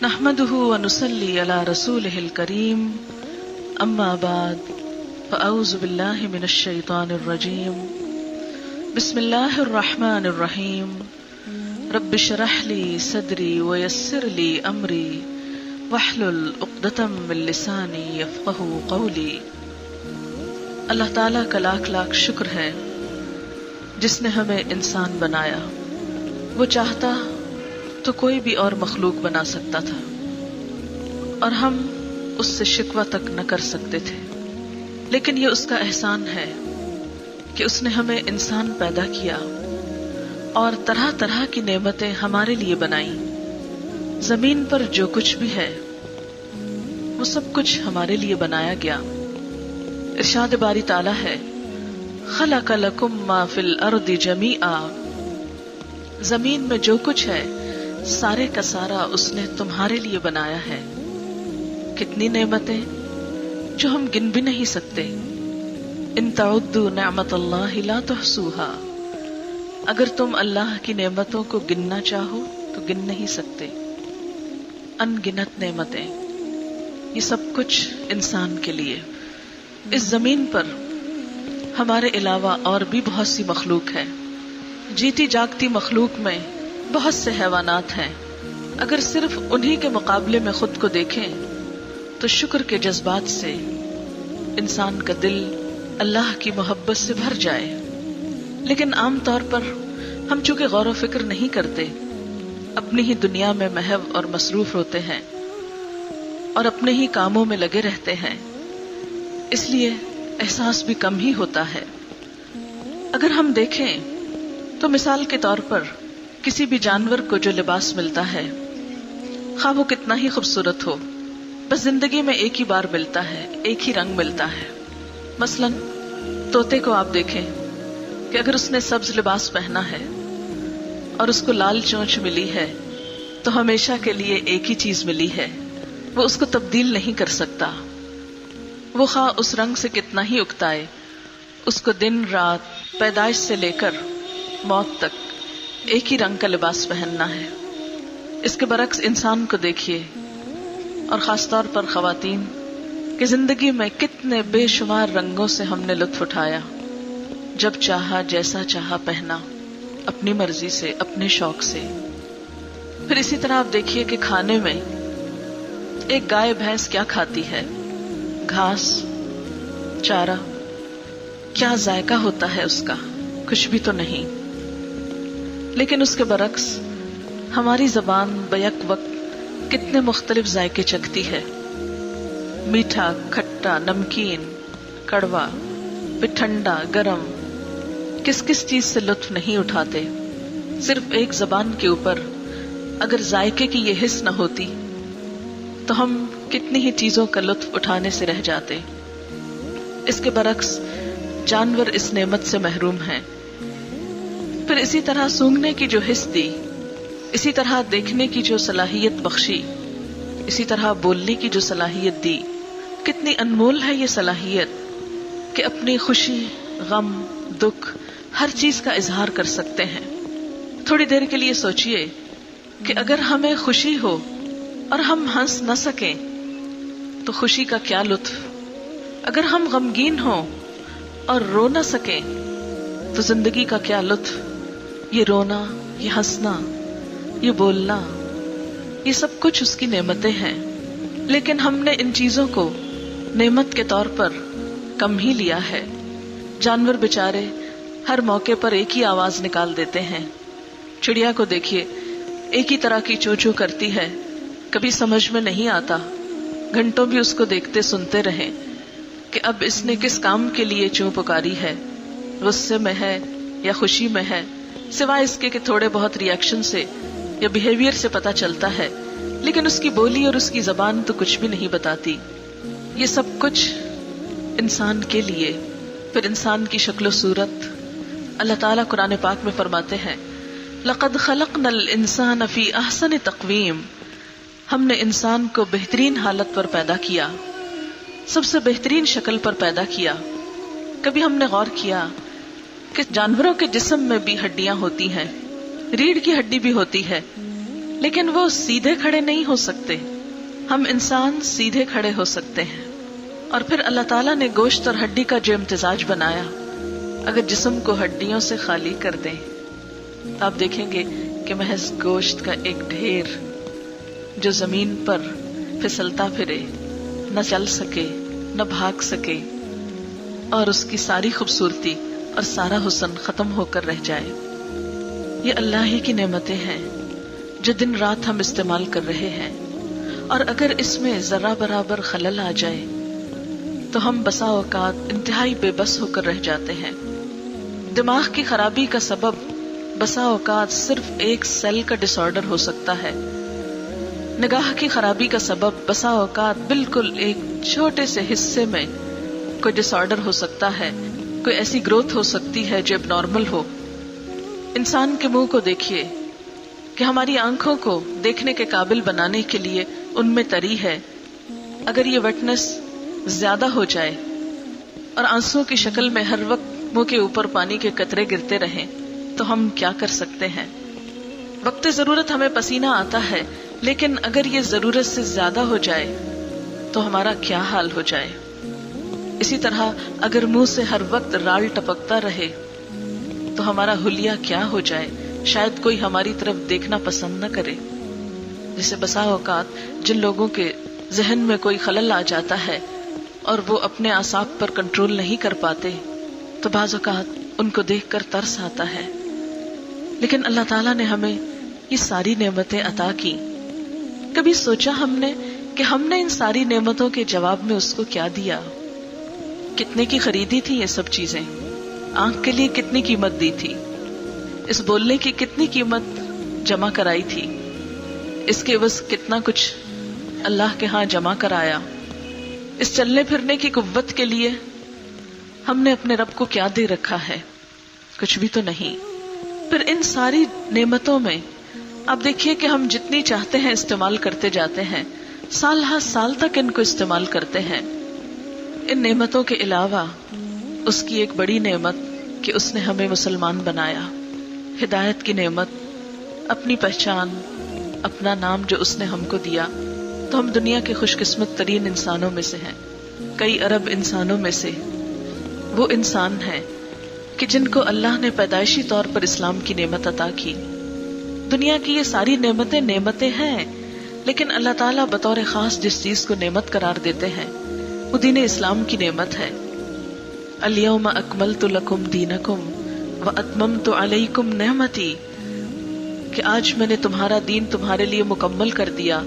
نحمده ونصلي على رسوله الكريم اما بعد فاعوذ بالله من الشيطان الرجيم بسم الله الرحمن الرحيم رب اشرح لي صدري ويسر لي امري واحلل عقدة من لساني يفقهوا قولي۔ اللہ تعالیٰ کا لاکھ لاکھ شکر ہے جس نے ہمیں انسان بنایا۔ وہ چاہتا تو کوئی بھی اور مخلوق بنا سکتا تھا اور ہم اس سے شکوہ تک نہ کر سکتے تھے، لیکن یہ اس کا احسان ہے کہ اس نے ہمیں انسان پیدا کیا اور طرح طرح کی نعمتیں ہمارے لیے بنائیں۔ زمین پر جو کچھ بھی ہے وہ سب کچھ ہمارے لیے بنایا گیا۔ ارشاد باری تعالیٰ ہے خلق لکم ما فی الارض جمیعا، زمین میں جو کچھ ہے سارے کا سارا اس نے تمہارے لیے بنایا ہے۔ کتنی نعمتیں جو ہم گن بھی نہیں سکتے۔ ان تعدوا نعمت اللہ لا تحصوها، اگر تم اللہ کی نعمتوں کو گننا چاہو تو گن نہیں سکتے۔ ان گنت نعمتیں، یہ سب کچھ انسان کے لیے۔ اس زمین پر ہمارے علاوہ اور بھی بہت سی مخلوق ہے۔ جیتی جاگتی مخلوق میں بہت سے حیوانات ہیں۔ اگر صرف انہی کے مقابلے میں خود کو دیکھیں تو شکر کے جذبات سے انسان کا دل اللہ کی محبت سے بھر جائے، لیکن عام طور پر ہم چونکہ غور و فکر نہیں کرتے، اپنی ہی دنیا میں محو اور مصروف ہوتے ہیں اور اپنے ہی کاموں میں لگے رہتے ہیں، اس لیے احساس بھی کم ہی ہوتا ہے۔ اگر ہم دیکھیں تو مثال کے طور پر کسی بھی جانور کو جو لباس ملتا ہے، خواہ وہ کتنا ہی خوبصورت ہو، بس زندگی میں ایک ہی بار ملتا ہے، ایک ہی رنگ ملتا ہے۔ مثلاً طوطے کو آپ دیکھیں کہ اگر اس نے سبز لباس پہنا ہے اور اس کو لال چونچ ملی ہے تو ہمیشہ کے لیے ایک ہی چیز ملی ہے، وہ اس کو تبدیل نہیں کر سکتا۔ وہ خواہ اس رنگ سے کتنا ہی اکتائے، اس کو دن رات، پیدائش سے لے کر موت تک ایک ہی رنگ کا لباس پہننا ہے۔ اس کے برعکس انسان کو دیکھیے، اور خاص طور پر خواتین، کہ زندگی میں کتنے بے شمار رنگوں سے ہم نے لطف اٹھایا، جب چاہا جیسا چاہا پہنا، اپنی مرضی سے، اپنے شوق سے۔ پھر اسی طرح آپ دیکھیے کہ کھانے میں ایک گائے بھینس کیا کھاتی ہے؟ گھاس، چارہ، کیا ذائقہ ہوتا ہے اس کا؟ کچھ بھی تو نہیں۔ لیکن اس کے برعکس ہماری زبان بیک وقت کتنے مختلف ذائقے چکھتی ہے، میٹھا، کھٹا، نمکین، کڑوا، پھر ٹھنڈا، گرم، کس کس چیز سے لطف نہیں اٹھاتے۔ صرف ایک زبان کے اوپر اگر ذائقے کی یہ حس نہ ہوتی تو ہم کتنی ہی چیزوں کا لطف اٹھانے سے رہ جاتے۔ اس کے برعکس جانور اس نعمت سے محروم ہیں۔ پھر اسی طرح سونگھنے کی جو حس دی، اسی طرح دیکھنے کی جو صلاحیت بخشی، اسی طرح بولنے کی جو صلاحیت دی، کتنی انمول ہے یہ صلاحیت کہ اپنی خوشی، غم، دکھ، ہر چیز کا اظہار کر سکتے ہیں۔ تھوڑی دیر کے لیے سوچئے کہ اگر ہمیں خوشی ہو اور ہم ہنس نہ سکیں تو خوشی کا کیا لطف، اگر ہم غمگین ہوں اور رو نہ سکیں تو زندگی کا کیا لطف۔ یہ رونا، یہ ہنسنا، یہ بولنا، یہ سب کچھ اس کی نعمتیں ہیں، لیکن ہم نے ان چیزوں کو نعمت کے طور پر کم ہی لیا ہے۔ جانور بیچارے ہر موقع پر ایک ہی آواز نکال دیتے ہیں۔ چڑیا کو دیکھیے، ایک ہی طرح کی چوں چوں کرتی ہے، کبھی سمجھ میں نہیں آتا، گھنٹوں بھی اس کو دیکھتے سنتے رہیں کہ اب اس نے کس کام کے لیے چوں پکاری ہے، غصے میں ہے یا خوشی میں ہے، سوائے اس کے کہ تھوڑے بہت ری ایکشن سے یا بیہیویئر سے پتا چلتا ہے، لیکن اس کی بولی اور اس کی زبان تو کچھ بھی نہیں بتاتی۔ یہ سب کچھ انسان کے لیے۔ پھر انسان کی شکل و صورت، اللہ تعالیٰ قرآن پاک میں فرماتے ہیں لَقَدْ خَلَقْنَا الْإِنسَانَ فِي أَحْسَنِ تَقْوِيمٍ، ہم نے انسان کو بہترین حالت پر پیدا کیا، سب سے بہترین شکل پر پیدا کیا۔ کبھی ہم نے غور کیا کہ جانوروں کے جسم میں بھی ہڈیاں ہوتی ہیں، ریڑھ کی ہڈی بھی ہوتی ہے، لیکن وہ سیدھے کھڑے نہیں ہو سکتے. ہم انسان سیدھے کھڑے ہو سکتے ہیں. اور پھر اللہ تعالیٰ نے گوشت اور ہڈی کا جو امتزاج بنایا، اگر جسم کو ہڈیوں سے خالی کر دیں تو آپ دیکھیں گے کہ محض گوشت کا ایک ڈھیر جو زمین پر پھسلتا پھرے، نہ چل سکے نہ بھاگ سکے، اور اس کی ساری خوبصورتی اور سارا حسن ختم ہو کر رہ جائے. یہ اللہ ہی کی نعمتیں ہیں جو دن رات ہم استعمال کر رہے ہیں، اور اگر اس میں ذرہ برابر خلل آ جائے تو ہم بسا اوقات انتہائی بے بس ہو کر رہ جاتے ہیں. دماغ کی خرابی کا سبب بسا اوقات صرف ایک سیل کا ڈس آرڈر ہو سکتا ہے. نگاہ کی خرابی کا سبب بسا اوقات بالکل ایک چھوٹے سے حصے میں کوئی ڈس آرڈر ہو سکتا ہے، کوئی ایسی گروتھ ہو سکتی ہے جو اب نارمل ہو. انسان کے منہ کو دیکھیے کہ ہماری آنکھوں کو دیکھنے کے قابل بنانے کے لیے ان میں تری ہے. اگر یہ ویٹنس زیادہ ہو جائے اور آنسوں کی شکل میں ہر وقت منہ کے اوپر پانی کے قطرے گرتے رہیں تو ہم کیا کر سکتے ہیں؟ وقت ضرورت ہمیں پسینہ آتا ہے، لیکن اگر یہ ضرورت سے زیادہ ہو جائے تو ہمارا کیا حال ہو جائے؟ اسی طرح اگر منہ سے ہر وقت رال ٹپکتا رہے تو ہمارا حلیہ کیا ہو جائے؟ شاید کوئی ہماری طرف دیکھنا پسند نہ کرے. جسے بسا اوقات جن لوگوں کے ذہن میں کوئی خلل آ جاتا ہے اور وہ اپنے اعصاب پر کنٹرول نہیں کر پاتے تو بعض اوقات ان کو دیکھ کر ترس آتا ہے. لیکن اللہ تعالیٰ نے ہمیں یہ ساری نعمتیں عطا کی. کبھی سوچا ہم نے کہ ہم نے ان ساری نعمتوں کے جواب میں اس کو کیا دیا؟ کتنے کی خریدی تھی یہ سب چیزیں؟ آنکھ کے لیے کتنی قیمت دی تھی؟ اس بولنے کی کتنی قیمت جمع کرائی تھی؟ اس کے عوض کتنا کچھ اللہ کے ہاں جمع کرایا؟ اس چلنے پھرنے کی قوت کے لیے ہم نے اپنے رب کو کیا دے رکھا ہے؟ کچھ بھی تو نہیں. پھر ان ساری نعمتوں میں آپ دیکھیے کہ ہم جتنی چاہتے ہیں استعمال کرتے جاتے ہیں، سال ہر سال تک ان کو استعمال کرتے ہیں. ان نعمتوں کے علاوہ اس کی ایک بڑی نعمت کہ اس نے ہمیں مسلمان بنایا. ہدایت کی نعمت، اپنی پہچان، اپنا نام جو اس نے ہم کو دیا، تو ہم دنیا کے خوش قسمت ترین انسانوں میں سے ہیں. کئی ارب انسانوں میں سے وہ انسان ہیں کہ جن کو اللہ نے پیدائشی طور پر اسلام کی نعمت عطا کی. دنیا کی یہ ساری نعمتیں ہیں، لیکن اللہ تعالیٰ بطور خاص جس چیز کو نعمت قرار دیتے ہیں وہ دین اسلام کی نعمت ہے. الیوم اکملت لکم دینکم واتممت علیکم نعمتی، کہ آج میں نے تمہارا دین تمہارے لیے مکمل کر دیا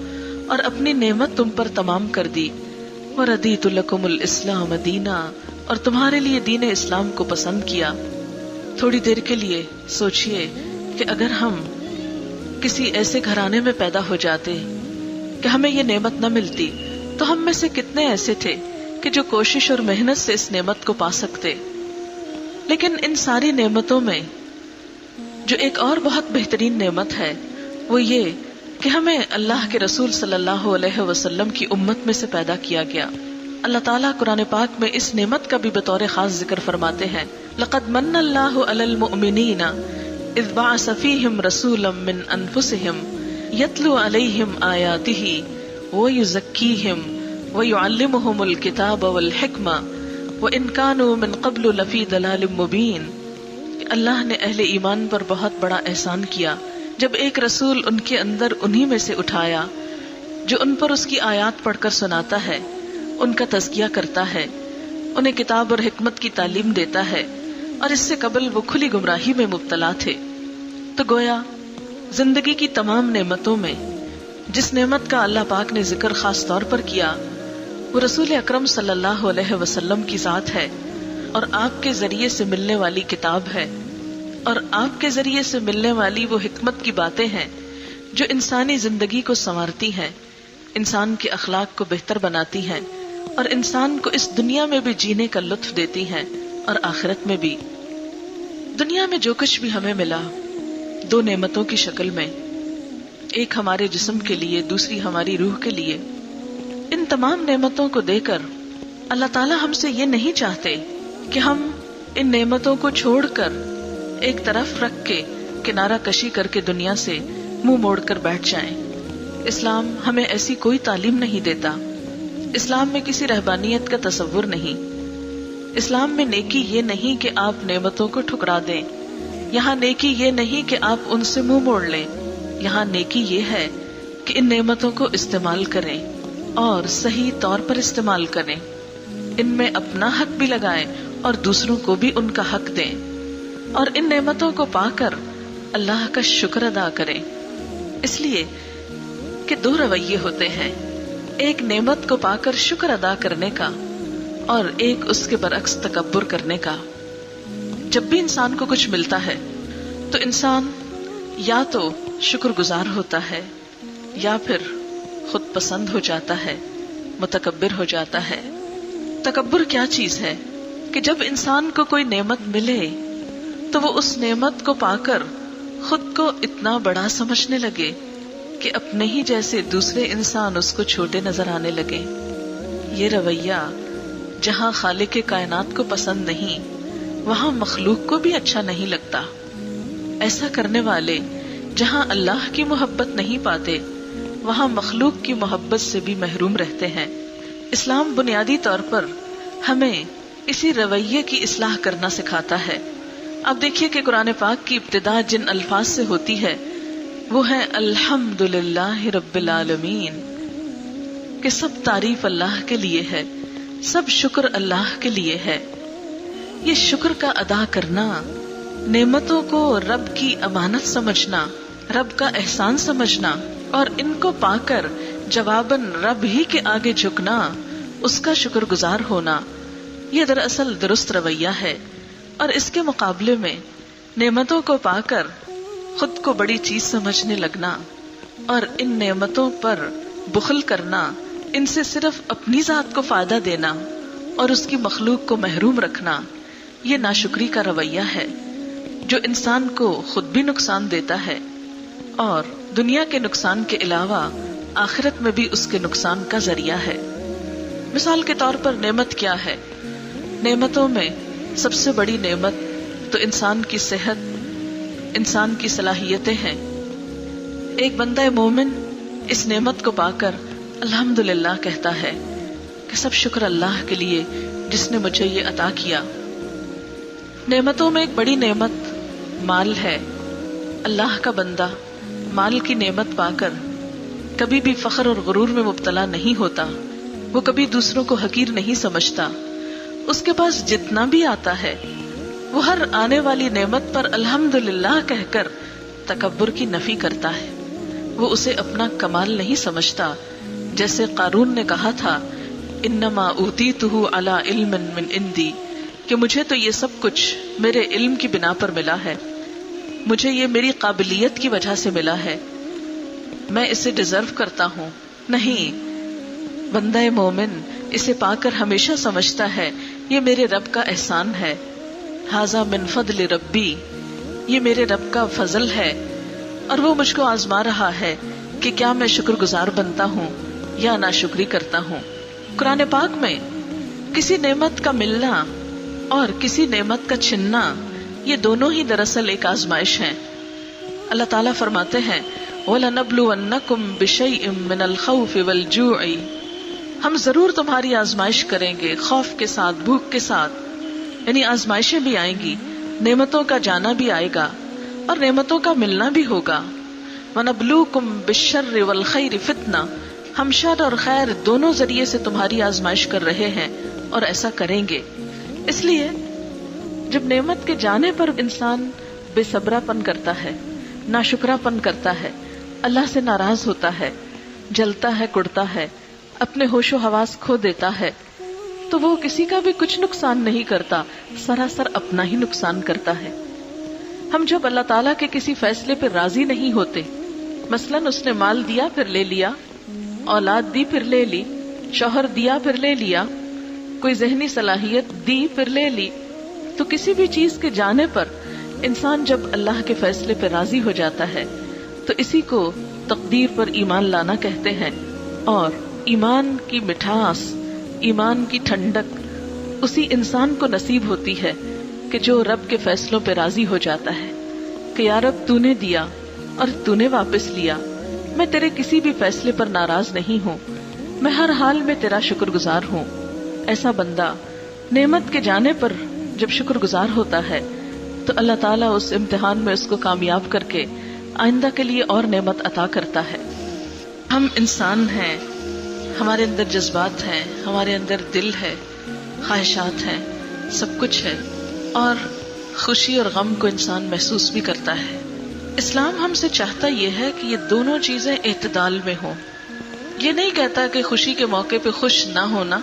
اور اپنی نعمت تم پر تمام کر دی. وردیت لکم الاسلام دینا، اور تمہارے لیے دین اسلام کو پسند کیا. تھوڑی دیر کے لیے سوچئے کہ اگر ہم کسی ایسے گھرانے میں پیدا ہو جاتے کہ ہمیں یہ نعمت نہ ملتی تو ہم میں سے کتنے ایسے تھے کہ جو کوشش اور محنت سے اس نعمت کو پا سکتے. لیکن ان ساری نعمتوں میں جو ایک اور بہت بہترین نعمت ہے وہ یہ کہ ہمیں اللہ کے رسول صلی اللہ علیہ وسلم کی امت میں سے پیدا کیا گیا. اللہ تعالیٰ قرآن پاک میں اس نعمت کا بھی بطور خاص ذکر فرماتے ہیں. لقد من اللہ علی المؤمنین اذ بعث فیہم رسولا من انفسہم یتلو علیہم آیاتہ ویزکیہم ویعلمہم الکتاب والحکمہ وان کانوا من قبل لفی ضلال مبین. اللہ نے اہل ایمان پر بہت بڑا احسان کیا جب ایک رسول ان کے اندر انہی میں سے اٹھایا جو ان پر اس کی آیات پڑھ کر سناتا ہے، ان کا تزکیہ کرتا ہے، انہیں کتاب اور حکمت کی تعلیم دیتا ہے، اور اس سے قبل وہ کھلی گمراہی میں مبتلا تھے. تو گویا زندگی کی تمام نعمتوں میں جس نعمت کا اللہ پاک نے ذکر خاص طور پر کیا وہ رسول اکرم صلی اللہ علیہ وسلم کی ذات ہے، اور آپ کے ذریعے سے ملنے والی کتاب ہے، اور آپ کے ذریعے سے ملنے والی وہ حکمت کی باتیں ہیں جو انسانی زندگی کو سنوارتی ہیں، انسان کے اخلاق کو بہتر بناتی ہیں، اور انسان کو اس دنیا میں بھی جینے کا لطف دیتی ہیں اور آخرت میں بھی. دنیا میں جو کچھ بھی ہمیں ملا دو نعمتوں کی شکل میں، ایک ہمارے جسم کے لیے، دوسری ہماری روح کے لیے. ان تمام نعمتوں کو دے کر اللہ تعالیٰ ہم سے یہ نہیں چاہتے کہ ہم ان نعمتوں کو چھوڑ کر ایک طرف رکھ کے کنارہ کشی کر کے دنیا سے منہ موڑ کر بیٹھ جائیں. اسلام ہمیں ایسی کوئی تعلیم نہیں دیتا. اسلام میں کسی رہبانیت کا تصور نہیں. اسلام میں نیکی یہ نہیں کہ آپ نعمتوں کو ٹھکرا دیں. یہاں نیکی یہ نہیں کہ آپ ان سے منہ موڑ لیں. یہاں نیکی یہ ہے کہ ان نعمتوں کو استعمال کریں اور صحیح طور پر استعمال کریں. ان میں اپنا حق بھی لگائیں اور دوسروں کو بھی ان کا حق دیں، اور ان نعمتوں کو پا کر اللہ کا شکر ادا کریں. اس لیے کہ دو رویے ہوتے ہیں، ایک نعمت کو پا کر شکر ادا کرنے کا اور ایک اس کے برعکس تکبر کرنے کا. جب بھی انسان کو کچھ ملتا ہے تو انسان یا تو شکر گزار ہوتا ہے یا پھر خود پسند ہو جاتا ہے، متکبر ہو جاتا ہے. تکبر کیا چیز ہے کہ جب انسان کو کوئی نعمت ملے تو وہ اس نعمت کو پا کر خود کو اتنا بڑا سمجھنے لگے کہ اپنے ہی جیسے دوسرے انسان اس کو چھوٹے نظر آنے لگے. یہ رویہ جہاں خالق کائنات کو پسند نہیں وہاں مخلوق کو بھی اچھا نہیں لگتا. ایسا کرنے والے جہاں اللہ کی محبت نہیں پاتے وہاں مخلوق کی محبت سے بھی محروم رہتے ہیں. اسلام بنیادی طور پر ہمیں اسی رویے کی اصلاح کرنا سکھاتا ہے. اب دیکھیے کہ قرآن پاک کی ابتدا جن الفاظ سے ہوتی ہے وہ ہے الحمدللہ رب العالمین، کہ سب تعریف اللہ کے لیے ہے، سب شکر اللہ کے لیے ہے. یہ شکر کا ادا کرنا، نعمتوں کو رب کی امانت سمجھنا، رب کا احسان سمجھنا اور ان کو پا کر جواباً رب ہی کے آگے جھکنا، اس کا شکر گزار ہونا، یہ دراصل درست رویہ ہے. اور اس کے مقابلے میں نعمتوں کو پا کر خود کو بڑی چیز سمجھنے لگنا اور ان نعمتوں پر بخل کرنا، ان سے صرف اپنی ذات کو فائدہ دینا اور اس کی مخلوق کو محروم رکھنا، یہ ناشکری کا رویہ ہے جو انسان کو خود بھی نقصان دیتا ہے اور دنیا کے نقصان کے علاوہ آخرت میں بھی اس کے نقصان کا ذریعہ ہے. مثال کے طور پر نعمت کیا ہے؟ نعمتوں میں سب سے بڑی نعمت تو انسان کی صحت، انسان کی صلاحیتیں ہیں. ایک بندہ مومن اس نعمت کو پا کر الحمدللہ کہتا ہے کہ سب شکر اللہ کے لیے جس نے مجھے یہ عطا کیا. نعمتوں میں ایک بڑی نعمت مال ہے. اللہ کا بندہ مال کی نعمت پا کر کبھی بھی فخر اور غرور میں مبتلا نہیں ہوتا. وہ کبھی دوسروں کو حقیر نہیں سمجھتا. اس کے پاس جتنا بھی آتا ہے وہ ہر آنے والی نعمت پر الحمدللہ کہہ کر تکبر کی نفی کرتا ہے. وہ اسے اپنا کمال نہیں سمجھتا. جیسے قارون نے کہا تھا انما اوتیتہ علی علم من عندی، کہ مجھے تو یہ سب کچھ میرے علم کی بنا پر ملا ہے، مجھے یہ میری قابلیت کی وجہ سے ملا ہے، میں اسے ڈیزرو کرتا ہوں. نہیں، بندہ مومن اسے پا کر ہمیشہ سمجھتا ہے یہ میرے رب کا احسان ہے. ھذا من فضل ربی، یہ میرے رب کا فضل ہے اور وہ مجھ کو آزما رہا ہے کہ کیا میں شکر گزار بنتا ہوں یا ناشکری کرتا ہوں. قرآن پاک میں کسی نعمت کا ملنا اور کسی نعمت کا چھننا، یہ دونوں ہی دراصل ایک آزمائش ہیں. اللہ تعالیٰ فرماتے ہیں وَلَنَبْلُوَنَّكُمْ بِشَيْءٍ مِّنَ الْخَوْفِ وَالْجُوعِ، ہم ضرور تمہاری آزمائش کریں گے، خوف کے ساتھ، بھوک کے ساتھ. یعنی آزمائشیں بھی آئیں گی، نعمتوں کا جانا بھی آئے گا اور نعمتوں کا ملنا بھی ہوگا. وَنَبْلُوكُمْ بِالشَّرِّ وَالْخَيْرِ فِتْنَةً، ہم شر اور خیر دونوں ذریعے سے تمہاری آزمائش کر رہے ہیں اور ایسا کریں گے. اس لیے جب نعمت کے جانے پر انسان بے صبرا پن کرتا ہے، ناشکرا پن کرتا ہے، اللہ سے ناراض ہوتا ہے، جلتا ہے، کڑتا ہے، اپنے ہوش و حواس کھو دیتا ہے، تو وہ کسی کا بھی کچھ نقصان نہیں کرتا، سراسر اپنا ہی نقصان کرتا ہے. ہم جب اللہ تعالیٰ کے کسی فیصلے پر راضی نہیں ہوتے، مثلاً اس نے مال دیا پھر لے لیا، اولاد دی پھر لے لی، شوہر دیا پھر لے لیا، کوئی ذہنی صلاحیت دی پھر لے لی، تو کسی بھی چیز کے جانے پر انسان جب اللہ کے فیصلے پہ راضی ہو جاتا ہے تو اسی کو تقدیر پر ایمان لانا کہتے ہیں. اور ایمان کی مٹھاس، ایمان کی ٹھنڈک اسی انسان کو نصیب ہوتی ہے کہ جو رب کے فیصلوں پہ راضی ہو جاتا ہے کہ یا رب تو نے دیا اور تو نے واپس لیا. میں تیرے کسی بھی فیصلے پر ناراض نہیں ہوں. میں ہر حال میں تیرا شکر گزار ہوں. ایسا بندہ نعمت کے جانے پر جب شکر گزار ہوتا ہے تو اللہ تعالیٰ اس امتحان میں اس کو کامیاب کر کے آئندہ کے لیے اور نعمت عطا کرتا ہے. ہم انسان ہیں، ہمارے اندر جذبات ہیں، ہمارے اندر دل ہے، خواہشات ہیں، سب کچھ ہے، اور خوشی اور غم کو انسان محسوس بھی کرتا ہے. اسلام ہم سے چاہتا یہ ہے کہ یہ دونوں چیزیں اعتدال میں ہوں. یہ نہیں کہتا کہ خوشی کے موقع پہ خوش نہ ہونا،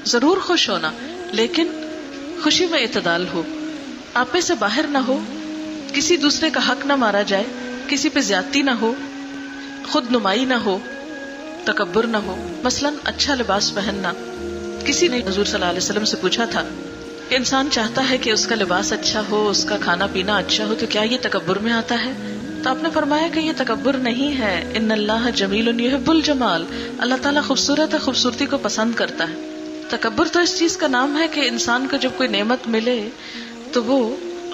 ضرور خوش ہونا، لیکن خوشی میں اعتدال ہو، آپے سے باہر نہ ہو، کسی دوسرے کا حق نہ مارا جائے، کسی پہ زیادتی نہ ہو، خود نمائی نہ ہو، تکبر نہ ہو. مثلاً اچھا لباس پہننا. کسی نے حضور صلی اللہ علیہ وسلم سے پوچھا تھا کہ انسان چاہتا ہے کہ اس کا لباس اچھا ہو، اس کا کھانا پینا اچھا ہو، تو کیا یہ تکبر میں آتا ہے؟ تو آپ نے فرمایا کہ یہ تکبر نہیں ہے. ان اللہ جمیل یحب الجمال. اللہ تعالیٰ خوبصورت ہے، خوبصورتی کو پسند کرتا ہے. تکبر تو اس چیز کا نام ہے کہ انسان کو جب کوئی نعمت ملے تو وہ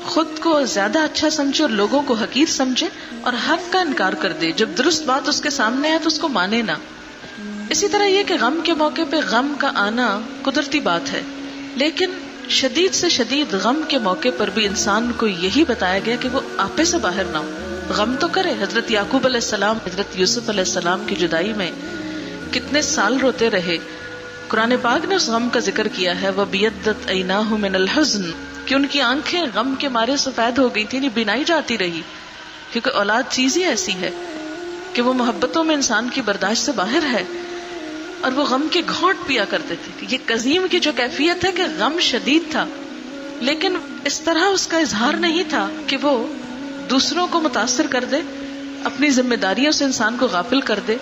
خود کو زیادہ اچھا سمجھے اور لوگوں کو حقیر سمجھے اور حق کا انکار کر دے. جب درست بات اس کے سامنے ہے تو اس کو مانے نہ. اسی طرح یہ کہ غم کے موقع پہ غم کا آنا قدرتی بات ہے، لیکن شدید سے شدید غم کے موقع پر بھی انسان کو یہی بتایا گیا کہ وہ آپے سے باہر نہ ہو. غم تو کرے. حضرت یعقوب علیہ السلام حضرت یوسف علیہ السلام کی جدائی میں کتنے سال روتے رہے. قرآن پاک نے اس غم کا ذکر کیا ہے، وَبِيَضَّتْ عَيْنَاهُ مِنَ الْحُزْنِ، کہ ان کی آنکھیں غم کے مارے سفید ہو گئی تھی، نہیں بینائی جاتی رہی. کیونکہ اولاد چیز ہی ایسی ہے کہ وہ محبتوں میں انسان کی برداشت سے باہر ہے، اور وہ غم کے گھونٹ پیا کرتے تھے. یہ قزیم کی جو کیفیت ہے کہ غم شدید تھا، لیکن اس طرح اس کا اظہار نہیں تھا کہ وہ دوسروں کو متاثر کر دے، اپنی ذمہ داریوں سے انسان کو غافل کر دے.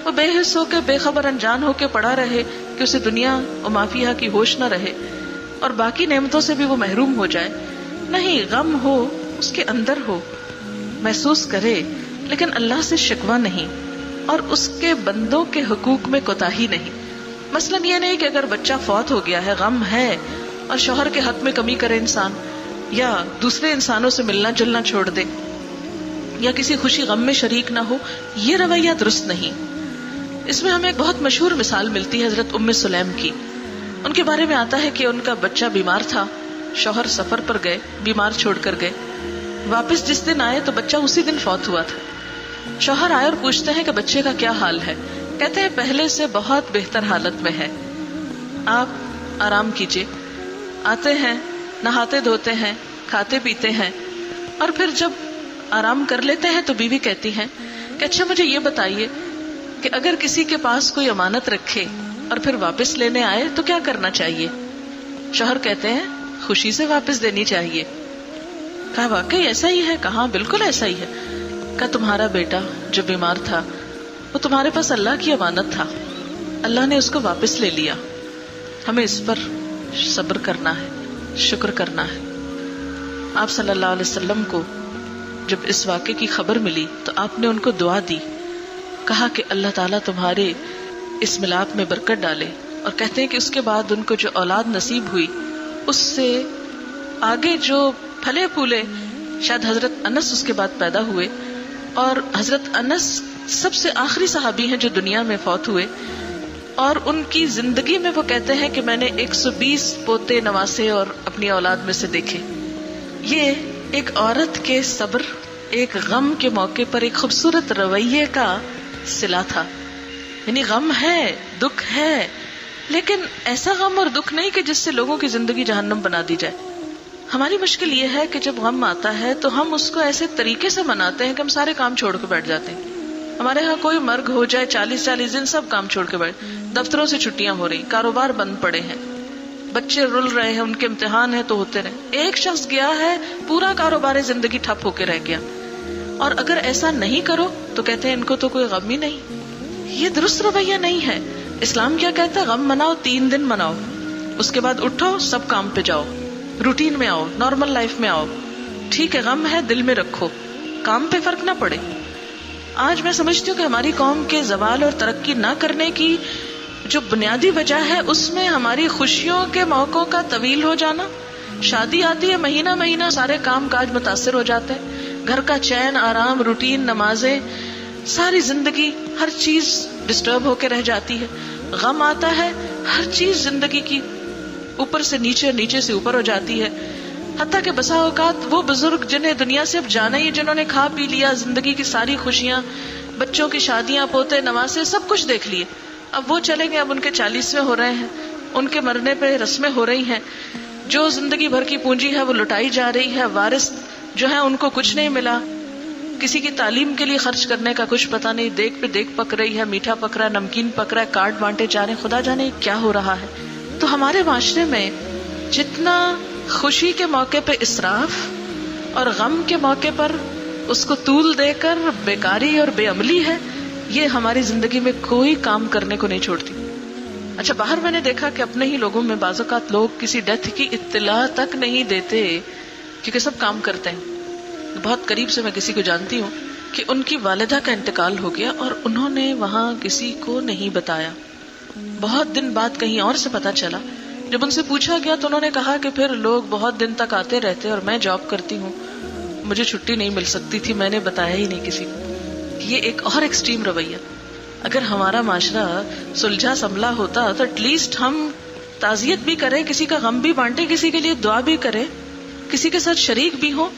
وہ بے حس ہو کے، بے خبر انجان ہو کے پڑا رہے کہ اسے دنیا و مافیہ کی ہوش نہ رہے اور باقی نعمتوں سے بھی وہ محروم ہو جائے. نہیں، غم ہو، اس کے اندر ہو، محسوس کرے، لیکن اللہ سے شکوہ نہیں اور اس کے بندوں کے حقوق میں کوتاہی نہیں. مثلاً یہ نہیں کہ اگر بچہ فوت ہو گیا ہے، غم ہے، اور شوہر کے حق میں کمی کرے انسان، یا دوسرے انسانوں سے ملنا جلنا چھوڑ دے، یا کسی خوشی غم میں شریک نہ ہو. یہ رویہ درست نہیں. اس میں ہمیں ایک بہت مشہور مثال ملتی ہے حضرت ام سلیم کی. ان کے بارے میں آتا ہے کہ ان کا بچہ بیمار تھا، شوہر سفر پر گئے، بیمار چھوڑ کر گئے، واپس جس دن آئے تو بچہ اسی دن فوت ہوا تھا. شوہر آئے اور پوچھتے ہیں کہ بچے کا کیا حال ہے؟ کہتے ہیں پہلے سے بہت بہتر حالت میں ہے، آپ آرام کیجئے. آتے ہیں، نہاتے دھوتے ہیں، کھاتے پیتے ہیں، اور پھر جب آرام کر لیتے ہیں تو بیوی کہتی ہیں کہ اچھا مجھے یہ بتائیے کہ اگر کسی کے پاس کوئی امانت رکھے اور پھر واپس لینے آئے تو کیا کرنا چاہیے؟ شوہر کہتے ہیں خوشی سے واپس دینی چاہیے. کہا واقعی ایسا ہی ہے؟ کہا بالکل ایسا ہی ہے. کہا تمہارا بیٹا جو بیمار تھا وہ تمہارے پاس اللہ کی امانت تھا، اللہ نے اس کو واپس لے لیا. ہمیں اس پر صبر کرنا ہے، شکر کرنا ہے. آپ صلی اللہ علیہ وسلم کو جب اس واقعے کی خبر ملی تو آپ نے ان کو دعا دی، کہا کہ اللہ تعالیٰ تمہارے اس ملاپ میں برکت ڈالے. اور کہتے ہیں کہ اس کے بعد ان کو جو اولاد نصیب ہوئی اس سے آگے جو پھلے پھولے، شاید حضرت انس اس کے بعد پیدا ہوئے، اور حضرت انس سب سے آخری صحابی ہیں جو دنیا میں فوت ہوئے. اور ان کی زندگی میں وہ کہتے ہیں کہ میں نے 120 پوتے نواسے اور اپنی اولاد میں سے دیکھے. یہ ایک عورت کے صبر، ایک غم کے موقع پر ایک خوبصورت رویے کا صلہ تھا. یعنی غم ہے، دکھ ہے، لیکن ایسا غم اور دکھ نہیں کہ جس سے لوگوں کی زندگی جہنم بنا دی جائے. ہماری مشکل یہ ہے کہ جب غم آتا ہے تو ہم اس کو ایسے طریقے سے مناتے ہیں کہ ہم سارے کام چھوڑ کے بیٹھ جاتے ہیں. ہمارے ہاں کوئی مرگ ہو جائے 40 دن سب کام چھوڑ کے بیٹھ، دفتروں سے چھٹیاں ہو رہی، کاروبار بند پڑے ہیں، بچے رل رہے ہیں، ان کے امتحان ہیں تو ہوتے رہے. ایک شخص گیا ہے، پورا کاروبار زندگی ٹھپ ہو کے رہ گیا. اور اگر ایسا نہیں کرو تو کہتے ہیں ان کو تو کوئی غم ہی نہیں. یہ درست رویہ نہیں ہے. اسلام کیا کہتا ہے؟ غم مناؤ، 3 دن مناؤ، اس کے بعد اٹھو، سب کام پہ جاؤ، روٹین میں آؤ، نارمل لائف میں آؤ. ٹھیک ہے غم ہے، دل میں رکھو، کام پہ فرق نہ پڑے. آج میں سمجھتی ہوں کہ ہماری قوم کے زوال اور ترقی نہ کرنے کی جو بنیادی وجہ ہے اس میں ہماری خوشیوں کے موقعوں کا طویل ہو جانا. شادی آتی ہے، مہینہ سارے کام کاج متاثر ہو جاتے ہیں. گھر کا چین آرام، روٹین، نمازیں، ساری زندگی ہر چیز ڈسٹرب ہو کے رہ جاتی ہے. غم آتا ہے، ہر چیز زندگی کی اوپر سے نیچے، نیچے سے اوپر ہو جاتی ہے. حتیٰ کہ بسا اوقات وہ بزرگ جنہیں دنیا سے اب جانا ہی، جنہوں نے کھا پی لیا زندگی کی ساری خوشیاں، بچوں کی شادیاں، پوتے نواسے، سب کچھ دیکھ لیے، اب وہ چلیں گے، اب ان کے 40ویں ہو رہے ہیں، ان کے مرنے پہ رسمیں ہو رہی ہیں، جو زندگی بھر کی پونجی ہے وہ لٹائی جا رہی ہے، وارث جو ہے ان کو کچھ نہیں ملا، کسی کی تعلیم کے لیے خرچ کرنے کا کچھ پتا نہیں، دیکھ پہ دیکھ پک رہی ہے، میٹھا پک رہا ہے، نمکین پک رہا ہے، کارڈ بانٹے جا رہے ہیں، خدا جانے کیا ہو رہا ہے. تو ہمارے معاشرے میں جتنا خوشی کے موقع پہ اسراف اور غم کے موقع پر اس کو طول دے کر بیکاری اور بے عملی ہے، یہ ہماری زندگی میں کوئی کام کرنے کو نہیں چھوڑتی. اچھا، باہر میں نے دیکھا کہ اپنے ہی لوگوں میں بعض اوقات لوگ کسی ڈیتھ کی اطلاع تک نہیں دیتے کیونکہ سب کام کرتے ہیں. بہت قریب سے میں کسی کو جانتی ہوں کہ ان کی والدہ کا انتقال ہو گیا اور انہوں نے وہاں کسی کو نہیں بتایا. بہت دن بعد کہیں اور سے پتا چلا. جب ان سے پوچھا گیا تو انہوں نے کہا کہ پھر لوگ بہت دن تک آتے رہتے اور میں جاب کرتی ہوں، مجھے چھٹی نہیں مل سکتی تھی، میں نے بتایا ہی نہیں کسی کو. یہ ایک اور ایکسٹریم رویہ. اگر ہمارا معاشرہ سلجھا سنبھلا ہوتا تو ایٹ لیسٹ ہم تعزیت بھی کریں، کسی کا غم بھی بانٹے، کسی کے لیے دعا بھی کریں، کسی کے ساتھ شریک بھی ہوں.